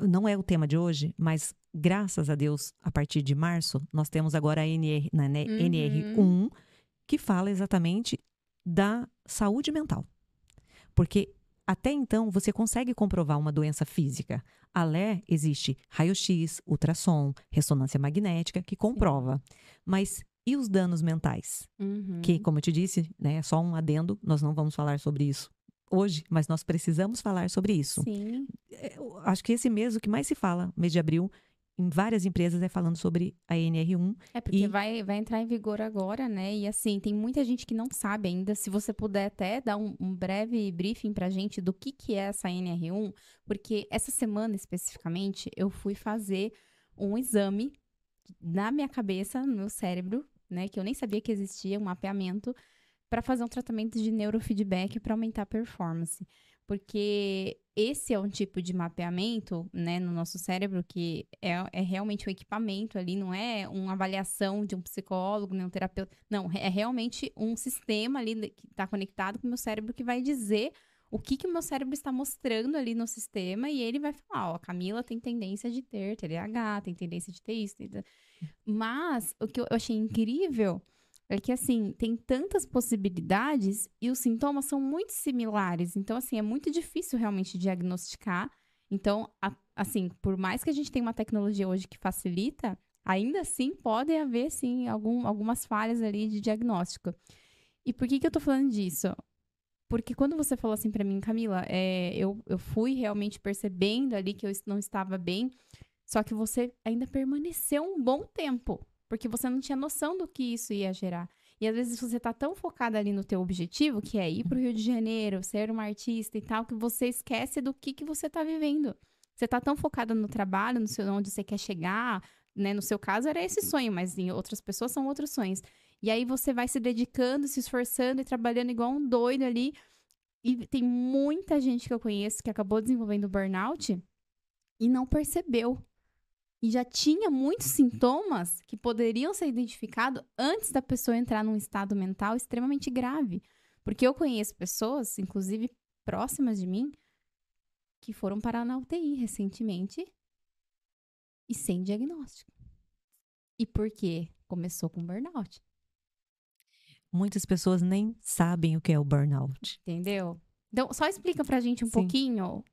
Não é o tema de hoje, mas graças a Deus, a partir de março, nós temos agora a NR1, que fala exatamente da saúde mental. Porque até então você consegue comprovar uma doença física. Existe raio-x, ultrassom, ressonância magnética, que comprova. Mas e os danos mentais? Que, como eu te disse, né, só um adendo, nós não vamos falar sobre isso hoje, mas nós precisamos falar sobre isso. Sim. Acho que esse mês, o que mais se fala, mês de abril, em várias empresas, é falando sobre a NR1. Porque vai entrar em vigor agora, né? E assim, tem muita gente que não sabe ainda. Se você puder até dar um breve briefing pra gente do que é essa NR1, porque essa semana, especificamente, eu fui fazer um exame na minha cabeça, no meu cérebro, né? Que eu nem sabia que existia, um mapeamento, para fazer um tratamento de neurofeedback para aumentar a performance. Porque esse é um tipo de mapeamento, né, no nosso cérebro, que é realmente um equipamento ali, não é uma avaliação de um psicólogo, nem um terapeuta. Não, é realmente um sistema ali que está conectado com o meu cérebro que vai dizer o que o meu cérebro está mostrando ali no sistema, e ele vai falar, ó, a Camila tem tendência de ter TDAH, tem tendência de ter isso. Mas o que eu achei incrível é que, assim, tem tantas possibilidades e os sintomas são muito similares. Então, assim, é muito difícil realmente diagnosticar. Então, assim, por mais que a gente tenha uma tecnologia hoje que facilita, ainda assim podem haver, sim, algumas falhas ali de diagnóstico. E por que eu tô falando disso? Porque quando você falou assim pra mim, Camila, eu fui realmente percebendo ali que eu não estava bem, só que você ainda permaneceu um bom tempo. Porque você não tinha noção do que isso ia gerar. E às vezes você tá tão focada ali no teu objetivo, que é ir pro Rio de Janeiro, ser uma artista e tal, que você esquece do que você tá vivendo. Você tá tão focada no trabalho, onde você quer chegar, né? No seu caso era esse sonho, mas em outras pessoas são outros sonhos. E aí você vai se dedicando, se esforçando e trabalhando igual um doido ali. E tem muita gente que eu conheço que acabou desenvolvendo burnout e não percebeu. E já tinha muitos sintomas que poderiam ser identificados antes da pessoa entrar num estado mental extremamente grave. Porque eu conheço pessoas, inclusive próximas de mim, que foram parar na UTI recentemente e sem diagnóstico. E por quê? Começou com burnout. Muitas pessoas nem sabem o que é o burnout. Entendeu? Então, só explica pra gente um pouquinho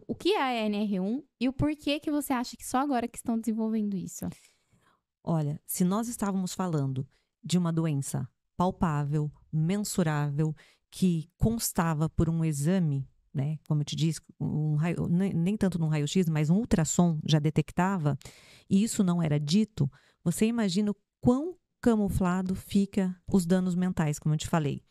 o que é a NR1 e o porquê que você acha que só agora que estão desenvolvendo isso. Olha, se nós estávamos falando de uma doença palpável, mensurável, que constava por um exame, né? Como eu te disse, nem tanto num raio-x, mas um ultrassom já detectava, e isso não era dito, você imagina o quão camuflado fica os danos mentais, como eu te falei.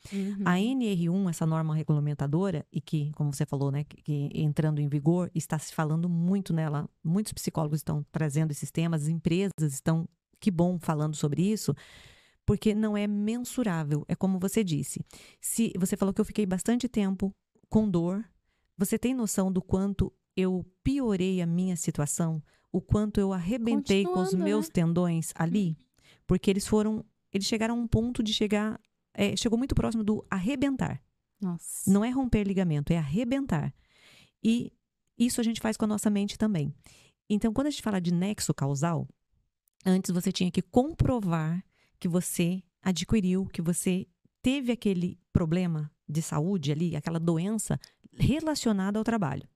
A NR1, essa norma regulamentadora, e que, como você falou, né, que entrando em vigor, está se falando muito nela, muitos psicólogos estão trazendo esses temas, as empresas estão, que bom, falando sobre isso, porque não é mensurável, é como você disse. Se você falou que eu fiquei bastante tempo com dor, você tem noção do quanto eu piorei a minha situação, o quanto eu arrebentei com os meus tendões ali? Porque eles chegaram a um ponto de chegou muito próximo do arrebentar. Nossa. Não é romper ligamento, é arrebentar. E isso a gente faz com a nossa mente também. Então, quando a gente fala de nexo causal, antes você tinha que comprovar que você adquiriu, que você teve aquele problema de saúde ali, aquela doença relacionada ao trabalho.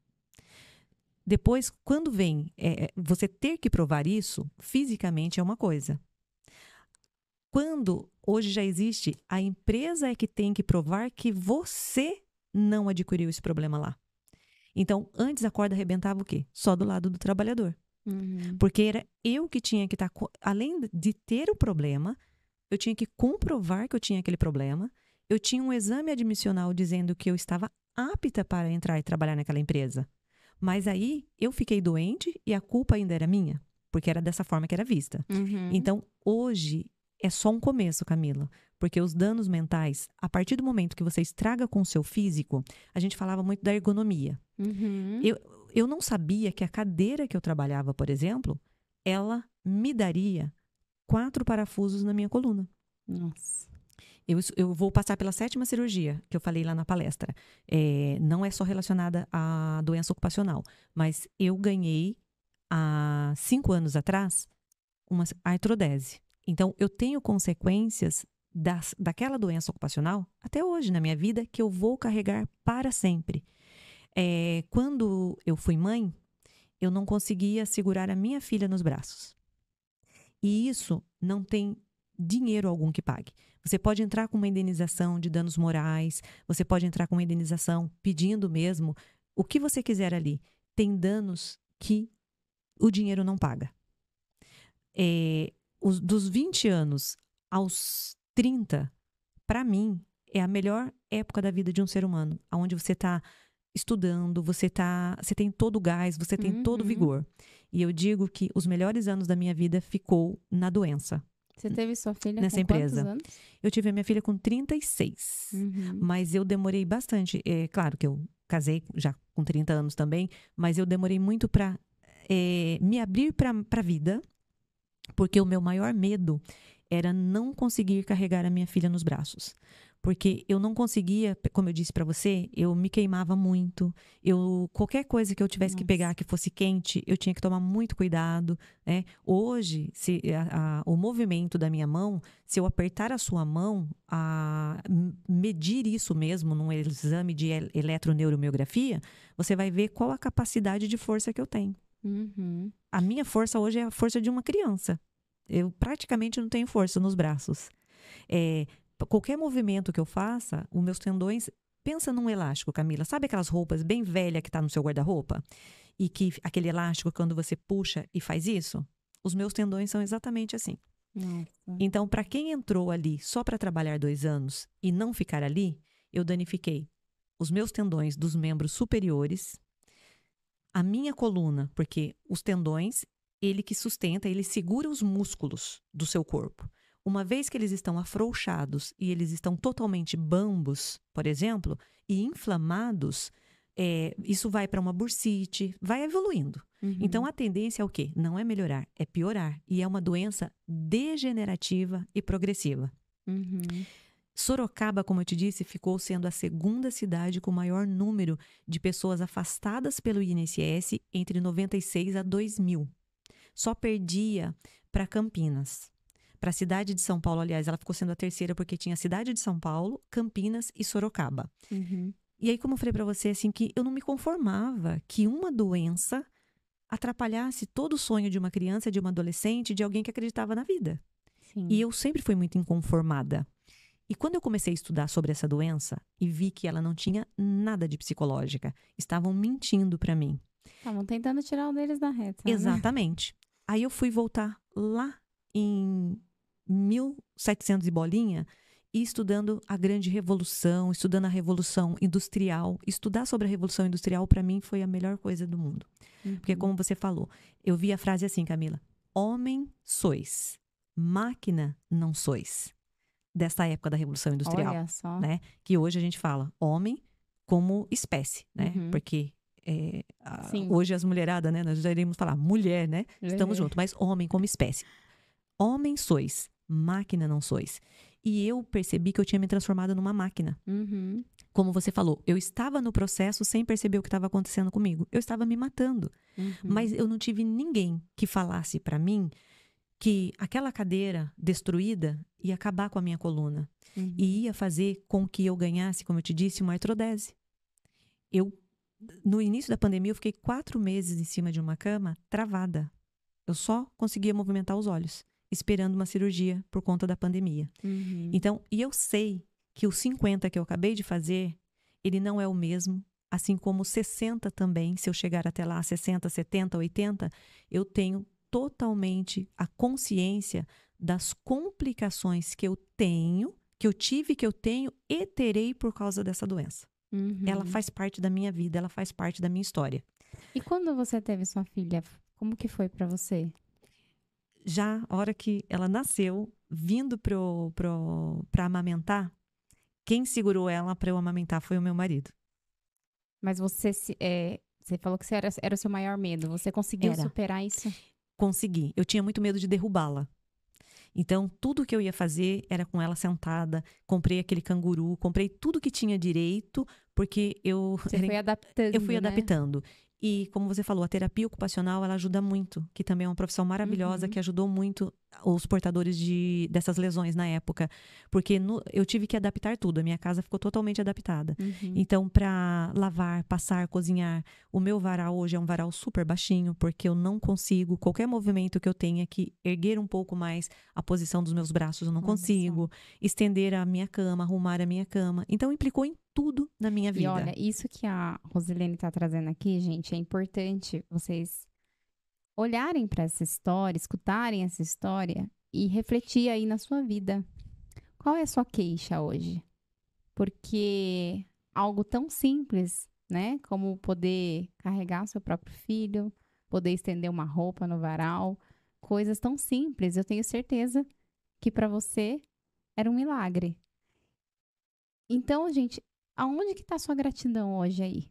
Depois, quando vem você ter que provar isso, fisicamente é uma coisa. Quando hoje já existe, a empresa é que tem que provar que você não adquiriu esse problema lá. Então, antes a corda arrebentava o quê? Só do lado do trabalhador. Porque era eu que tinha que estar, além de ter o problema, eu tinha que comprovar que eu tinha aquele problema. Eu tinha um exame admissional dizendo que eu estava apta para entrar e trabalhar naquela empresa. Mas aí eu fiquei doente e a culpa ainda era minha, porque era dessa forma que era vista. Então, hoje é só um começo, Camila, porque os danos mentais, a partir do momento que você estraga com o seu físico, a gente falava muito da ergonomia. eu não sabia que a cadeira que eu trabalhava, por exemplo, ela me daria 4 parafusos na minha coluna. Nossa. Eu vou passar pela 7ª cirurgia, que eu falei lá na palestra. Não é só relacionada à doença ocupacional, mas eu ganhei, há 5 anos atrás, uma artrodese. Então, eu tenho consequências daquela doença ocupacional, até hoje na minha vida, que eu vou carregar para sempre. Quando eu fui mãe, eu não conseguia segurar a minha filha nos braços. E isso não tem dinheiro algum que pague. Você pode entrar com uma indenização de danos morais, você pode entrar com uma indenização pedindo mesmo o que você quiser ali. Tem danos que o dinheiro não paga. Dos 20 anos aos 30, para mim, é a melhor época da vida de um ser humano, onde você está estudando, você tem todo o gás, você tem todo o vigor. E eu digo que os melhores anos da minha vida ficou na doença. Você teve sua filha nessa com empresa. quantos anos? Eu tive a minha filha com 36. Mas eu demorei bastante. Claro que eu casei já com 30 anos também, mas eu demorei muito para me abrir para a vida, porque o meu maior medo era não conseguir carregar a minha filha nos braços. Porque eu não conseguia, como eu disse para você, eu me queimava muito. Qualquer coisa que eu tivesse que pegar que fosse quente, eu tinha que tomar muito cuidado. Hoje, o movimento da minha mão, se eu apertar a sua mão, medir isso mesmo num exame de eletroneuromiografia, você vai ver qual a capacidade de força que eu tenho. A minha força hoje é a força de uma criança. Eu praticamente não tenho força nos braços. Qualquer movimento que eu faça, os meus tendões... Pensa num elástico, Camila. Sabe aquelas roupas bem velhas que tá no seu guarda-roupa? E que aquele elástico, quando você puxa e faz isso? Os meus tendões são exatamente assim. Nossa. Então, para quem entrou ali só para trabalhar 2 anos e não ficar ali, eu danifiquei os meus tendões dos membros superiores, a minha coluna, porque os tendões, ele que sustenta, ele segura os músculos do seu corpo. Uma vez que eles estão afrouxados e eles estão totalmente bambos, por exemplo, e inflamados, isso vai para uma bursite, vai evoluindo. Então, a tendência é o quê? Não é melhorar, é piorar. E é uma doença degenerativa e progressiva. Sorocaba, como eu te disse, ficou sendo a 2ª cidade com o maior número de pessoas afastadas pelo INSS entre 96 a 2000. Só perdia para Campinas. Para a cidade de São Paulo, aliás, ela ficou sendo a 3ª porque tinha a cidade de São Paulo, Campinas e Sorocaba. E aí, como eu falei para você, assim, que eu não me conformava que uma doença atrapalhasse todo o sonho de uma criança, de uma adolescente, de alguém que acreditava na vida. Sim. E eu sempre fui muito inconformada. E quando eu comecei a estudar sobre essa doença e vi que ela não tinha nada de psicológica, estavam mentindo para mim. Estavam tentando tirar o deles da reta. Exatamente. Aí eu fui voltar lá em 1700 e bolinha, e estudando a grande revolução, estudando a revolução industrial. Estudar sobre a revolução industrial, para mim, foi a melhor coisa do mundo. Porque, como você falou, eu vi a frase assim, Camila: homem sois, máquina não sois. Dessa época da revolução industrial. Olha só. Né? Que hoje a gente fala homem como espécie, né? Porque hoje as mulheradas, né? Nós já iríamos falar mulher, né? Estamos juntos, mas homem como espécie. Homem sois, máquina não sois. E eu percebi que eu tinha me transformado numa máquina. Como você falou, eu estava no processo sem perceber o que estava acontecendo comigo. Eu estava me matando. Mas eu não tive ninguém que falasse para mim que aquela cadeira destruída ia acabar com a minha coluna. E ia fazer com que eu ganhasse, como eu te disse, uma artrodese. No início da pandemia, eu fiquei 4 meses em cima de uma cama, travada. Eu só conseguia movimentar os olhos, esperando uma cirurgia por conta da pandemia. Então, e eu sei que o 50 que eu acabei de fazer, ele não é o mesmo, assim como o 60 também, se eu chegar até lá, 60, 70, 80, eu tenho totalmente a consciência das complicações que eu tenho, que eu tive, que eu tenho e terei por causa dessa doença. Ela faz parte da minha vida, ela faz parte da minha história. E quando você teve sua filha, como que foi para você? Já a hora que ela nasceu, vindo pra amamentar, quem segurou ela para eu amamentar foi o meu marido. Mas você Você falou que era o seu maior medo. Você conseguiu superar isso? Consegui. Eu tinha muito medo de derrubá-la. Então, tudo que eu ia fazer era com ela sentada. Comprei aquele canguru, comprei tudo que tinha direito, porque Você foi adaptando, eu fui adaptando. E, como você falou, a terapia ocupacional, ela ajuda muito, que também é uma profissão maravilhosa, que ajudou muito os portadores dessas lesões na época. Porque eu tive que adaptar tudo, a minha casa ficou totalmente adaptada. Então, para lavar, passar, cozinhar, o meu varal hoje é um varal super baixinho, porque eu não consigo, qualquer movimento que eu tenha que erguer um pouco mais a posição dos meus braços, eu não consigo. Estender a minha cama, arrumar a minha cama. Então, implicou em tudo na minha vida. E olha, isso que a Rosilene tá trazendo aqui, gente, é importante vocês olharem para essa história, escutarem essa história e refletir aí na sua vida. Qual é a sua queixa hoje? Porque algo tão simples, né, como poder carregar seu próprio filho, poder estender uma roupa no varal, coisas tão simples, eu tenho certeza que para você era um milagre. Então, gente, aonde que tá a sua gratidão hoje aí?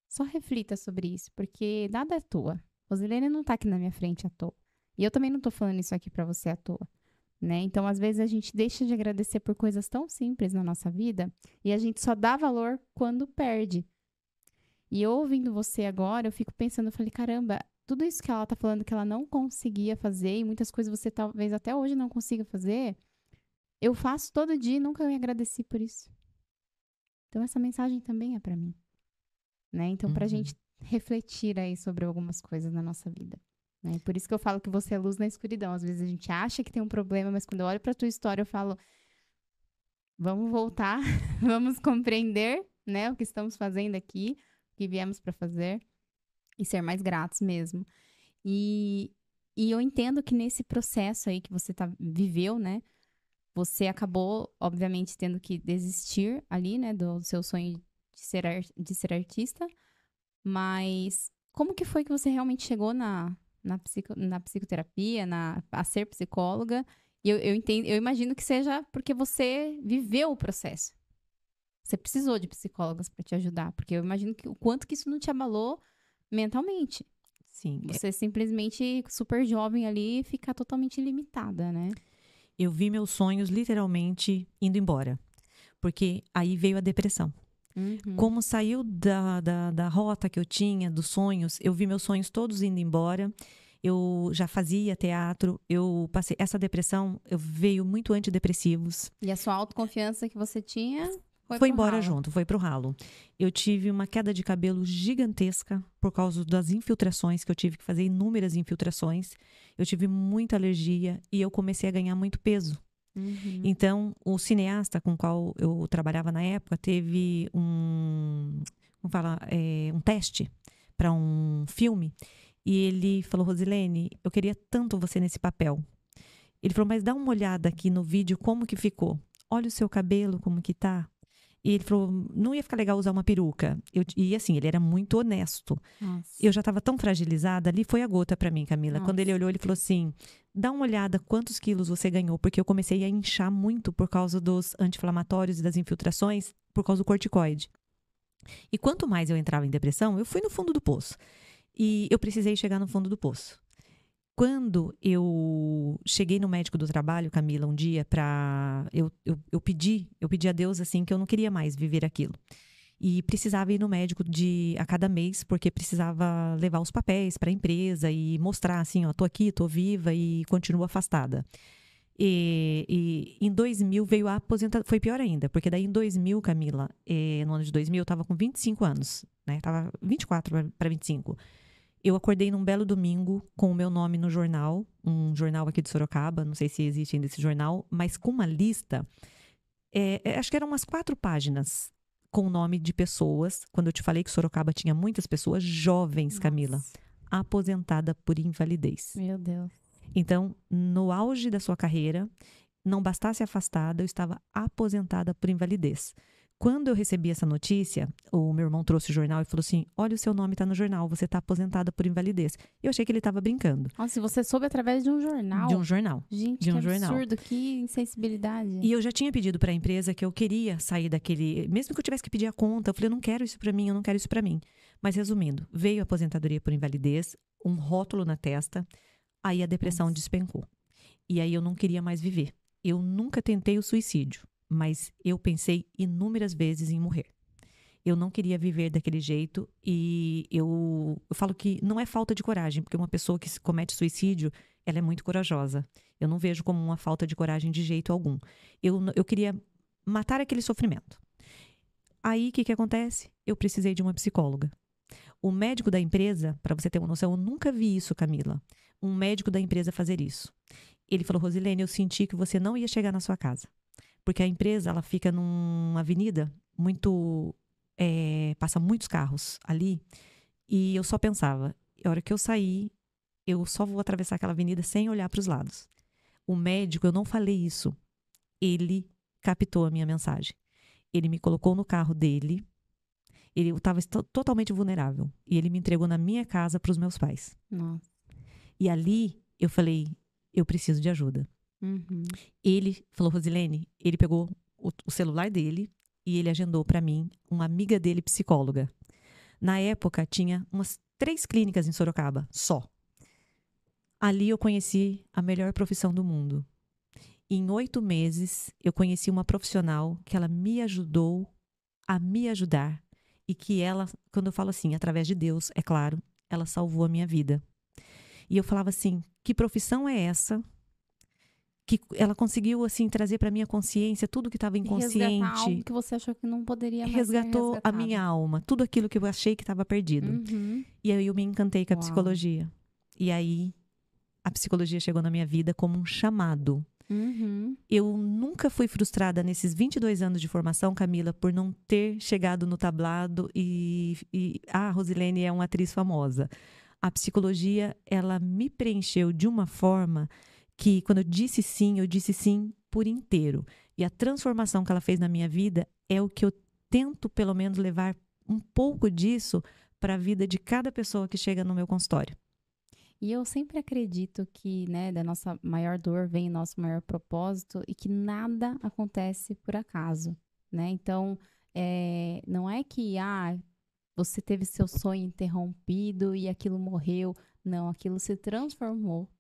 Só reflita sobre isso, porque nada é à toa. Rosilene não tá aqui na minha frente à toa. E eu também não tô falando isso aqui pra você à toa, né? Então, às vezes, a gente deixa de agradecer por coisas tão simples na nossa vida e a gente só dá valor quando perde. E eu, ouvindo você agora, eu fico pensando, eu falei, caramba, tudo isso que ela tá falando que ela não conseguia fazer e muitas coisas você talvez até hoje não consiga fazer, eu faço todo dia e nunca me agradeci por isso. Então, essa mensagem também é pra mim, né? Então, pra gente refletir aí sobre algumas coisas na nossa vida, né? Por isso que eu falo que você é luz na escuridão. Às vezes a gente acha que tem um problema, mas quando eu olho pra tua história, eu falo, vamos voltar, vamos compreender, né? O que estamos fazendo aqui, o que viemos pra fazer e ser mais gratos mesmo. E eu entendo que nesse processo aí que você viveu, né? Você acabou, obviamente, tendo que desistir ali, né, do seu sonho de ser artista. Mas como que foi que você realmente chegou na psicoterapia, a ser psicóloga? E eu imagino que seja porque você viveu o processo. Você precisou de psicólogos para te ajudar. Porque eu imagino que o quanto que isso não te abalou mentalmente. Sim. Você simplesmente, super jovem ali, ficar totalmente limitada, né? Eu vi meus sonhos literalmente indo embora. Porque aí veio a depressão. Como saiu da rota que eu tinha, dos sonhos, eu vi meus sonhos todos indo embora. Eu já fazia teatro, eu passei... Essa depressão veio muito antidepressivos. E a sua autoconfiança que você tinha... Foi embora junto, foi pro ralo. Eu tive uma queda de cabelo gigantesca por causa das infiltrações, que eu tive que fazer inúmeras infiltrações. Eu tive muita alergia e eu comecei a ganhar muito peso. Então, o cineasta com o qual eu trabalhava na época teve um teste para um filme. E ele falou, Rosilene, eu queria tanto você nesse papel. Ele falou, mas dá uma olhada aqui no vídeo como que ficou. Olha o seu cabelo, como que tá. E ele falou, não ia ficar legal usar uma peruca. E assim, ele era muito honesto. Nossa. Eu já estava tão fragilizada, ali foi a gota para mim, Camila. Nossa. Quando ele olhou, ele falou assim, dá uma olhada quantos quilos você ganhou. Porque eu comecei a inchar muito por causa dos anti-inflamatórios e das infiltrações, por causa do corticoide. E quanto mais eu entrava em depressão, eu fui no fundo do poço. E eu precisei chegar no fundo do poço. Quando eu cheguei no médico do trabalho, Camila, um dia, eu pedi a Deus assim que eu não queria mais viver aquilo. E precisava ir no médico a cada mês, porque precisava levar os papéis para a empresa e mostrar assim, ó, tô aqui, tô viva e continuo afastada. E em 2000 veio a aposentadoria, foi pior ainda, porque daí em 2000, Camila, no ano de 2000 eu estava com 25 anos, né? Tava 24 para 25. Eu acordei num belo domingo com o meu nome no jornal, um jornal aqui de Sorocaba, não sei se existe ainda esse jornal, mas com uma lista, acho que eram umas 4 páginas com o nome de pessoas, quando eu te falei que Sorocaba tinha muitas pessoas jovens, Nossa. Camila, aposentada por invalidez. Meu Deus. Então, no auge da sua carreira, não bastasse afastada, eu estava aposentada por invalidez. Quando eu recebi essa notícia, o meu irmão trouxe o jornal e falou assim, olha, o seu nome está no jornal, você está aposentada por invalidez. Eu achei que ele estava brincando. Nossa, você soube através de um jornal? De um jornal. Gente, de um que absurdo, jornal. Que insensibilidade. E eu já tinha pedido para a empresa que eu queria sair daquele... Mesmo que eu tivesse que pedir a conta, eu falei, eu não quero isso para mim, eu não quero isso para mim. Mas resumindo, veio a aposentadoria por invalidez, um rótulo na testa, aí a depressão despencou. E aí eu não queria mais viver. Eu nunca tentei o suicídio, mas eu pensei inúmeras vezes em morrer. Eu não queria viver daquele jeito e eu falo que não é falta de coragem, porque uma pessoa que comete suicídio, ela é muito corajosa. Eu não vejo como uma falta de coragem de jeito algum. Eu queria matar aquele sofrimento. Aí, o que acontece? Eu precisei de uma psicóloga. O médico da empresa, para você ter uma noção, eu nunca vi isso, Camila. Um médico da empresa fazer isso. Ele falou, Rosilene, eu senti que você não ia chegar na sua casa. Porque a empresa, ela fica numa avenida muito... passa muitos carros ali. E eu só pensava, a hora que eu sair, eu só vou atravessar aquela avenida sem olhar para os lados. O médico, eu não falei isso. Ele captou a minha mensagem. Ele me colocou no carro dele. Eu estava totalmente vulnerável. E ele me entregou na minha casa para os meus pais. Nossa. E ali, eu falei, eu preciso de ajuda. Uhum. Ele falou, Rosilene, ele pegou o celular dele e ele agendou para mim uma amiga dele, psicóloga. Na época, tinha umas 3 clínicas em Sorocaba, só. Ali eu conheci a melhor profissão do mundo. Em 8 meses, eu conheci uma profissional que ela me ajudou a me ajudar. E que ela, quando eu falo assim, através de Deus, é claro, ela salvou a minha vida. E eu falava assim, que profissão é essa? Que ela conseguiu, assim, trazer para minha consciência tudo que estava inconsciente. Resgatar algo que você achou que não poderia mais Resgatou ser a minha alma, tudo aquilo que eu achei que estava perdido. Uhum. E aí eu me encantei com a psicologia. E aí a psicologia chegou na minha vida como um chamado. Uhum. Eu nunca fui frustrada nesses 22 anos de formação, Camila, por não ter chegado no tablado e a Rosilene é uma atriz famosa. A psicologia, ela me preencheu de uma forma que, quando eu disse sim por inteiro. E a transformação que ela fez na minha vida é o que eu tento, pelo menos, levar um pouco disso para a vida de cada pessoa que chega no meu consultório. E eu sempre acredito que, né, da nossa maior dor vem o nosso maior propósito e que nada acontece por acaso, né? Então, não é que, você teve seu sonho interrompido e aquilo morreu. Não, aquilo se transformou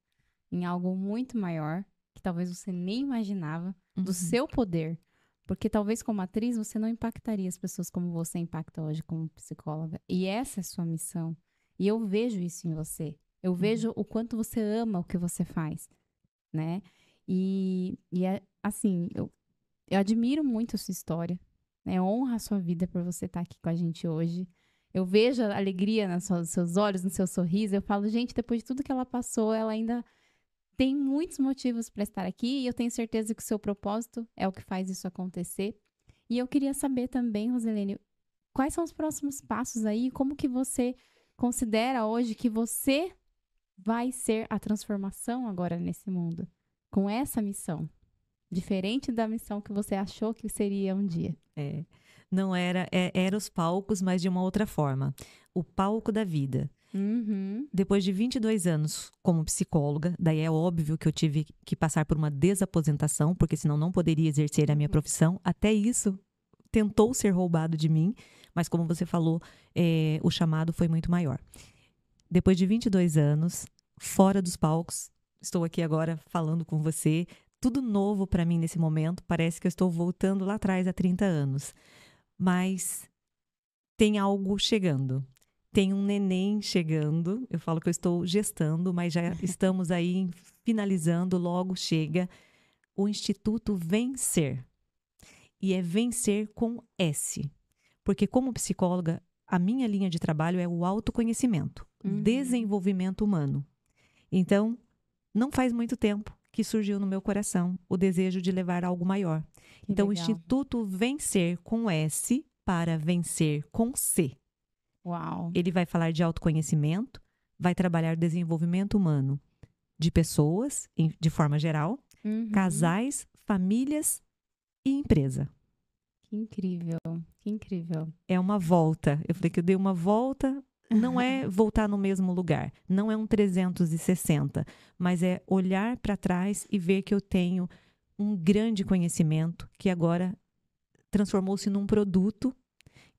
em algo muito maior, que talvez você nem imaginava, do seu poder. Porque talvez como atriz você não impactaria as pessoas como você impacta hoje como psicóloga. E essa é a sua missão. E eu vejo isso em você. Eu vejo o quanto você ama o que você faz, né? E assim, eu admiro muito a sua história, né? Honra a sua vida por você estar aqui com a gente hoje. Eu vejo a alegria nos seus olhos, no seu sorriso. Eu falo, gente, depois de tudo que ela passou, ela ainda tem muitos motivos para estar aqui. E eu tenho certeza que o seu propósito é o que faz isso acontecer. E eu queria saber também, Rosilene, quais são os próximos passos aí? Como que você considera hoje que você vai ser a transformação agora nesse mundo, com essa missão, diferente da missão que você achou que seria um dia? Não era os palcos, mas de uma outra forma. O palco da vida. Uhum. Depois de 22 anos como psicóloga, daí é óbvio que eu tive que passar por uma desaposentação, porque senão não poderia exercer a minha profissão. Até isso tentou ser roubado de mim, mas como você falou, o chamado foi muito maior. Depois de 22 anos, fora dos palcos, estou aqui agora falando com você, tudo novo para mim nesse momento, parece que eu estou voltando lá atrás há 30 anos. Mas tem algo chegando, tem um neném chegando, eu falo que eu estou gestando, mas já estamos aí finalizando, logo chega o Instituto Vencer. E é vencer com S, porque como psicóloga, a minha linha de trabalho é o autoconhecimento, desenvolvimento humano. Então, não faz muito tempo que surgiu no meu coração o desejo de levar algo maior. Então, legal. O Instituto Vencer com S para vencer com C. Uau! Ele vai falar de autoconhecimento, vai trabalhar desenvolvimento humano de pessoas, de forma geral, casais, famílias e empresa. Que incrível, que incrível. É uma volta. Eu falei que eu dei uma volta, não é voltar no mesmo lugar, não é um 360, mas é olhar para trás e ver que eu tenho um grande conhecimento que agora transformou-se num produto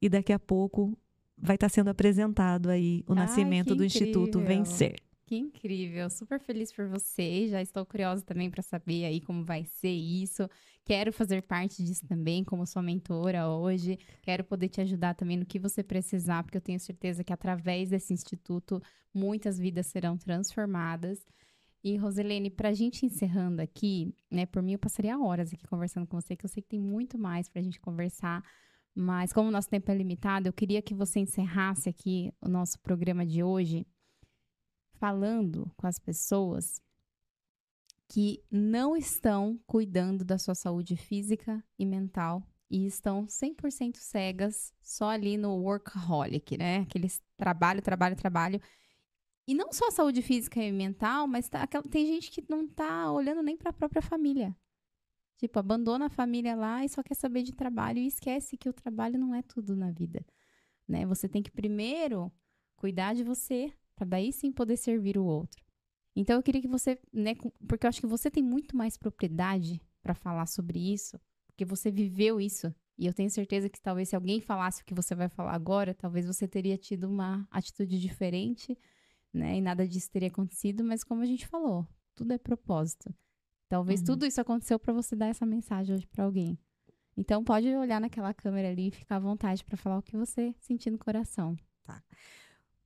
e daqui a pouco vai estar sendo apresentado aí o nascimento do Instituto Vencer. Que incrível, super feliz por você, já estou curiosa também para saber aí como vai ser isso, quero fazer parte disso também como sua mentora hoje, quero poder te ajudar também no que você precisar, porque eu tenho certeza que através desse instituto muitas vidas serão transformadas. E Roselene, para a gente encerrando aqui, né, por mim eu passaria horas aqui conversando com você, que eu sei que tem muito mais para a gente conversar, mas como o nosso tempo é limitado, eu queria que você encerrasse aqui o nosso programa de hoje falando com as pessoas que não estão cuidando da sua saúde física e mental e estão 100% cegas só ali no workaholic, né? Aqueles trabalho. E não só a saúde física e mental, mas tem gente que não tá olhando nem para a própria família. Tipo, abandona a família lá e só quer saber de trabalho e esquece que o trabalho não é tudo na vida, né? Você tem que primeiro cuidar de você, para daí sim poder servir o outro. Então, eu queria que você, né, porque eu acho que você tem muito mais propriedade para falar sobre isso, porque você viveu isso. E eu tenho certeza que talvez se alguém falasse o que você vai falar agora, talvez você teria tido uma atitude diferente, né? E nada disso teria acontecido, mas como a gente falou, tudo é propósito. Talvez tudo isso aconteceu para você dar essa mensagem hoje para alguém. Então, pode olhar naquela câmera ali e ficar à vontade para falar o que você sentir no coração. Tá.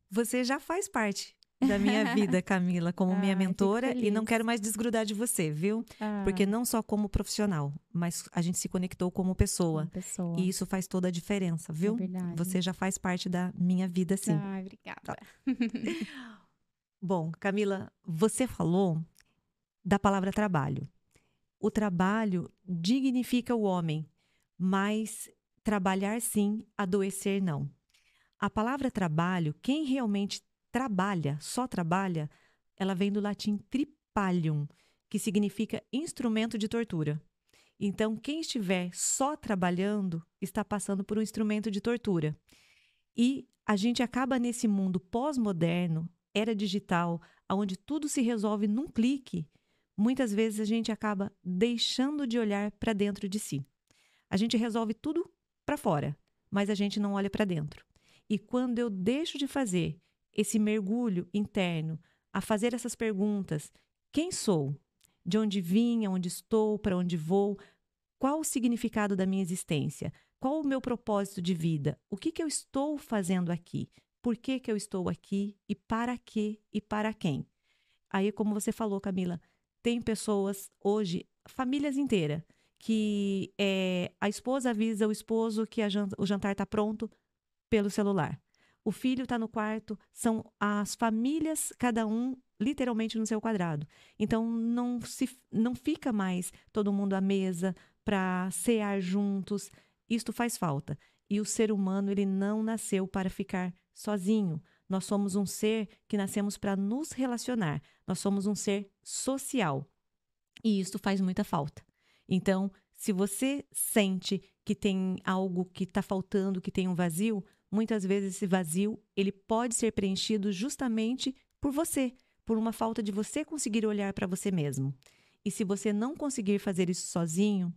Você já faz parte da minha vida, Camila, como minha mentora, e não quero mais desgrudar de você, viu? Porque não só como profissional, mas a gente se conectou como pessoa. E isso faz toda a diferença, viu? É verdade. Você já faz parte da minha vida, sim. Obrigada. Tá. Bom, Camila, você falou da palavra trabalho. O trabalho dignifica o homem, mas trabalhar sim, adoecer não. A palavra trabalho, quem realmente trabalha, só trabalha, ela vem do latim tripalium, que significa instrumento de tortura. Então, quem estiver só trabalhando está passando por um instrumento de tortura. E a gente acaba nesse mundo pós-moderno, era digital, onde tudo se resolve num clique, muitas vezes a gente acaba deixando de olhar para dentro de si. A gente resolve tudo para fora, mas a gente não olha para dentro. E quando eu deixo de fazer esse mergulho interno, a fazer essas perguntas, quem sou? De onde vim? Aonde estou? Para onde vou? Qual o significado da minha existência? Qual o meu propósito de vida? O que eu estou fazendo aqui? Por que eu estou aqui? E para quê? E para quem? Aí, como você falou, Camila, tem pessoas hoje, famílias inteiras, que a esposa avisa o esposo que o jantar está pronto pelo celular. O filho está no quarto, são as famílias, cada um literalmente no seu quadrado. Então, não fica mais todo mundo à mesa para cear juntos. Isto faz falta. E o ser humano, ele não nasceu para ficar sozinho. Nós somos um ser que nascemos para nos relacionar. Nós somos um ser social. E isso faz muita falta. Então, se você sente que tem algo que está faltando, que tem um vazio, muitas vezes esse vazio ele pode ser preenchido justamente por você, por uma falta de você conseguir olhar para você mesmo. E se você não conseguir fazer isso sozinho,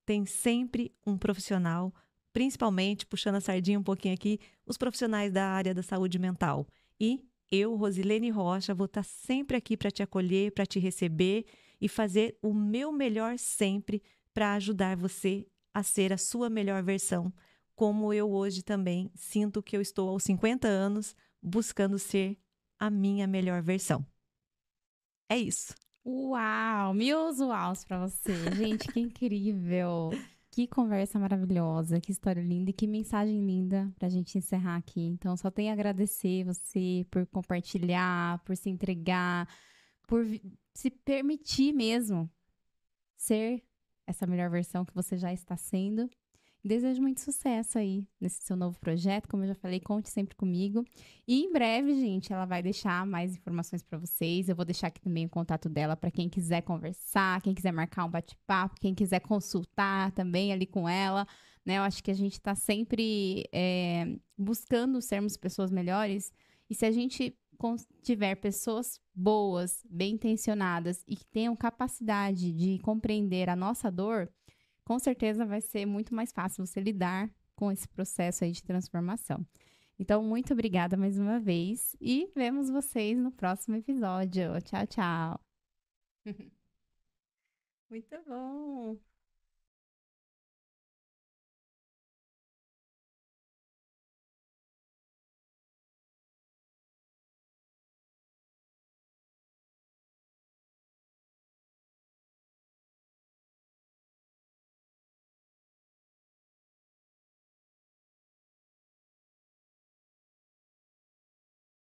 tem sempre um profissional, principalmente, puxando a sardinha um pouquinho aqui, os profissionais da área da saúde mental. E eu, Rosilene Rocha, vou estar sempre aqui para te acolher, para te receber e fazer o meu melhor sempre para ajudar você a ser a sua melhor versão, como eu hoje também sinto que eu estou aos 50 anos buscando ser a minha melhor versão. É isso. Uau! Mil uaus para você. Gente, que incrível! Que conversa maravilhosa, que história linda e que mensagem linda pra gente encerrar aqui. Então, só tenho a agradecer você por compartilhar, por se entregar, por se permitir mesmo ser essa melhor versão que você já está sendo. Desejo muito sucesso aí nesse seu novo projeto. Como eu já falei, conte sempre comigo. E em breve, gente, ela vai deixar mais informações para vocês. Eu vou deixar aqui também o contato dela para quem quiser conversar, quem quiser marcar um bate-papo, quem quiser consultar também ali com ela. Né? Eu acho que a gente está sempre buscando sermos pessoas melhores. E se a gente tiver pessoas boas, bem intencionadas e que tenham capacidade de compreender a nossa dor, com certeza vai ser muito mais fácil você lidar com esse processo aí de transformação. Então, muito obrigada mais uma vez e vemos vocês no próximo episódio. Tchau, tchau. Muito bom.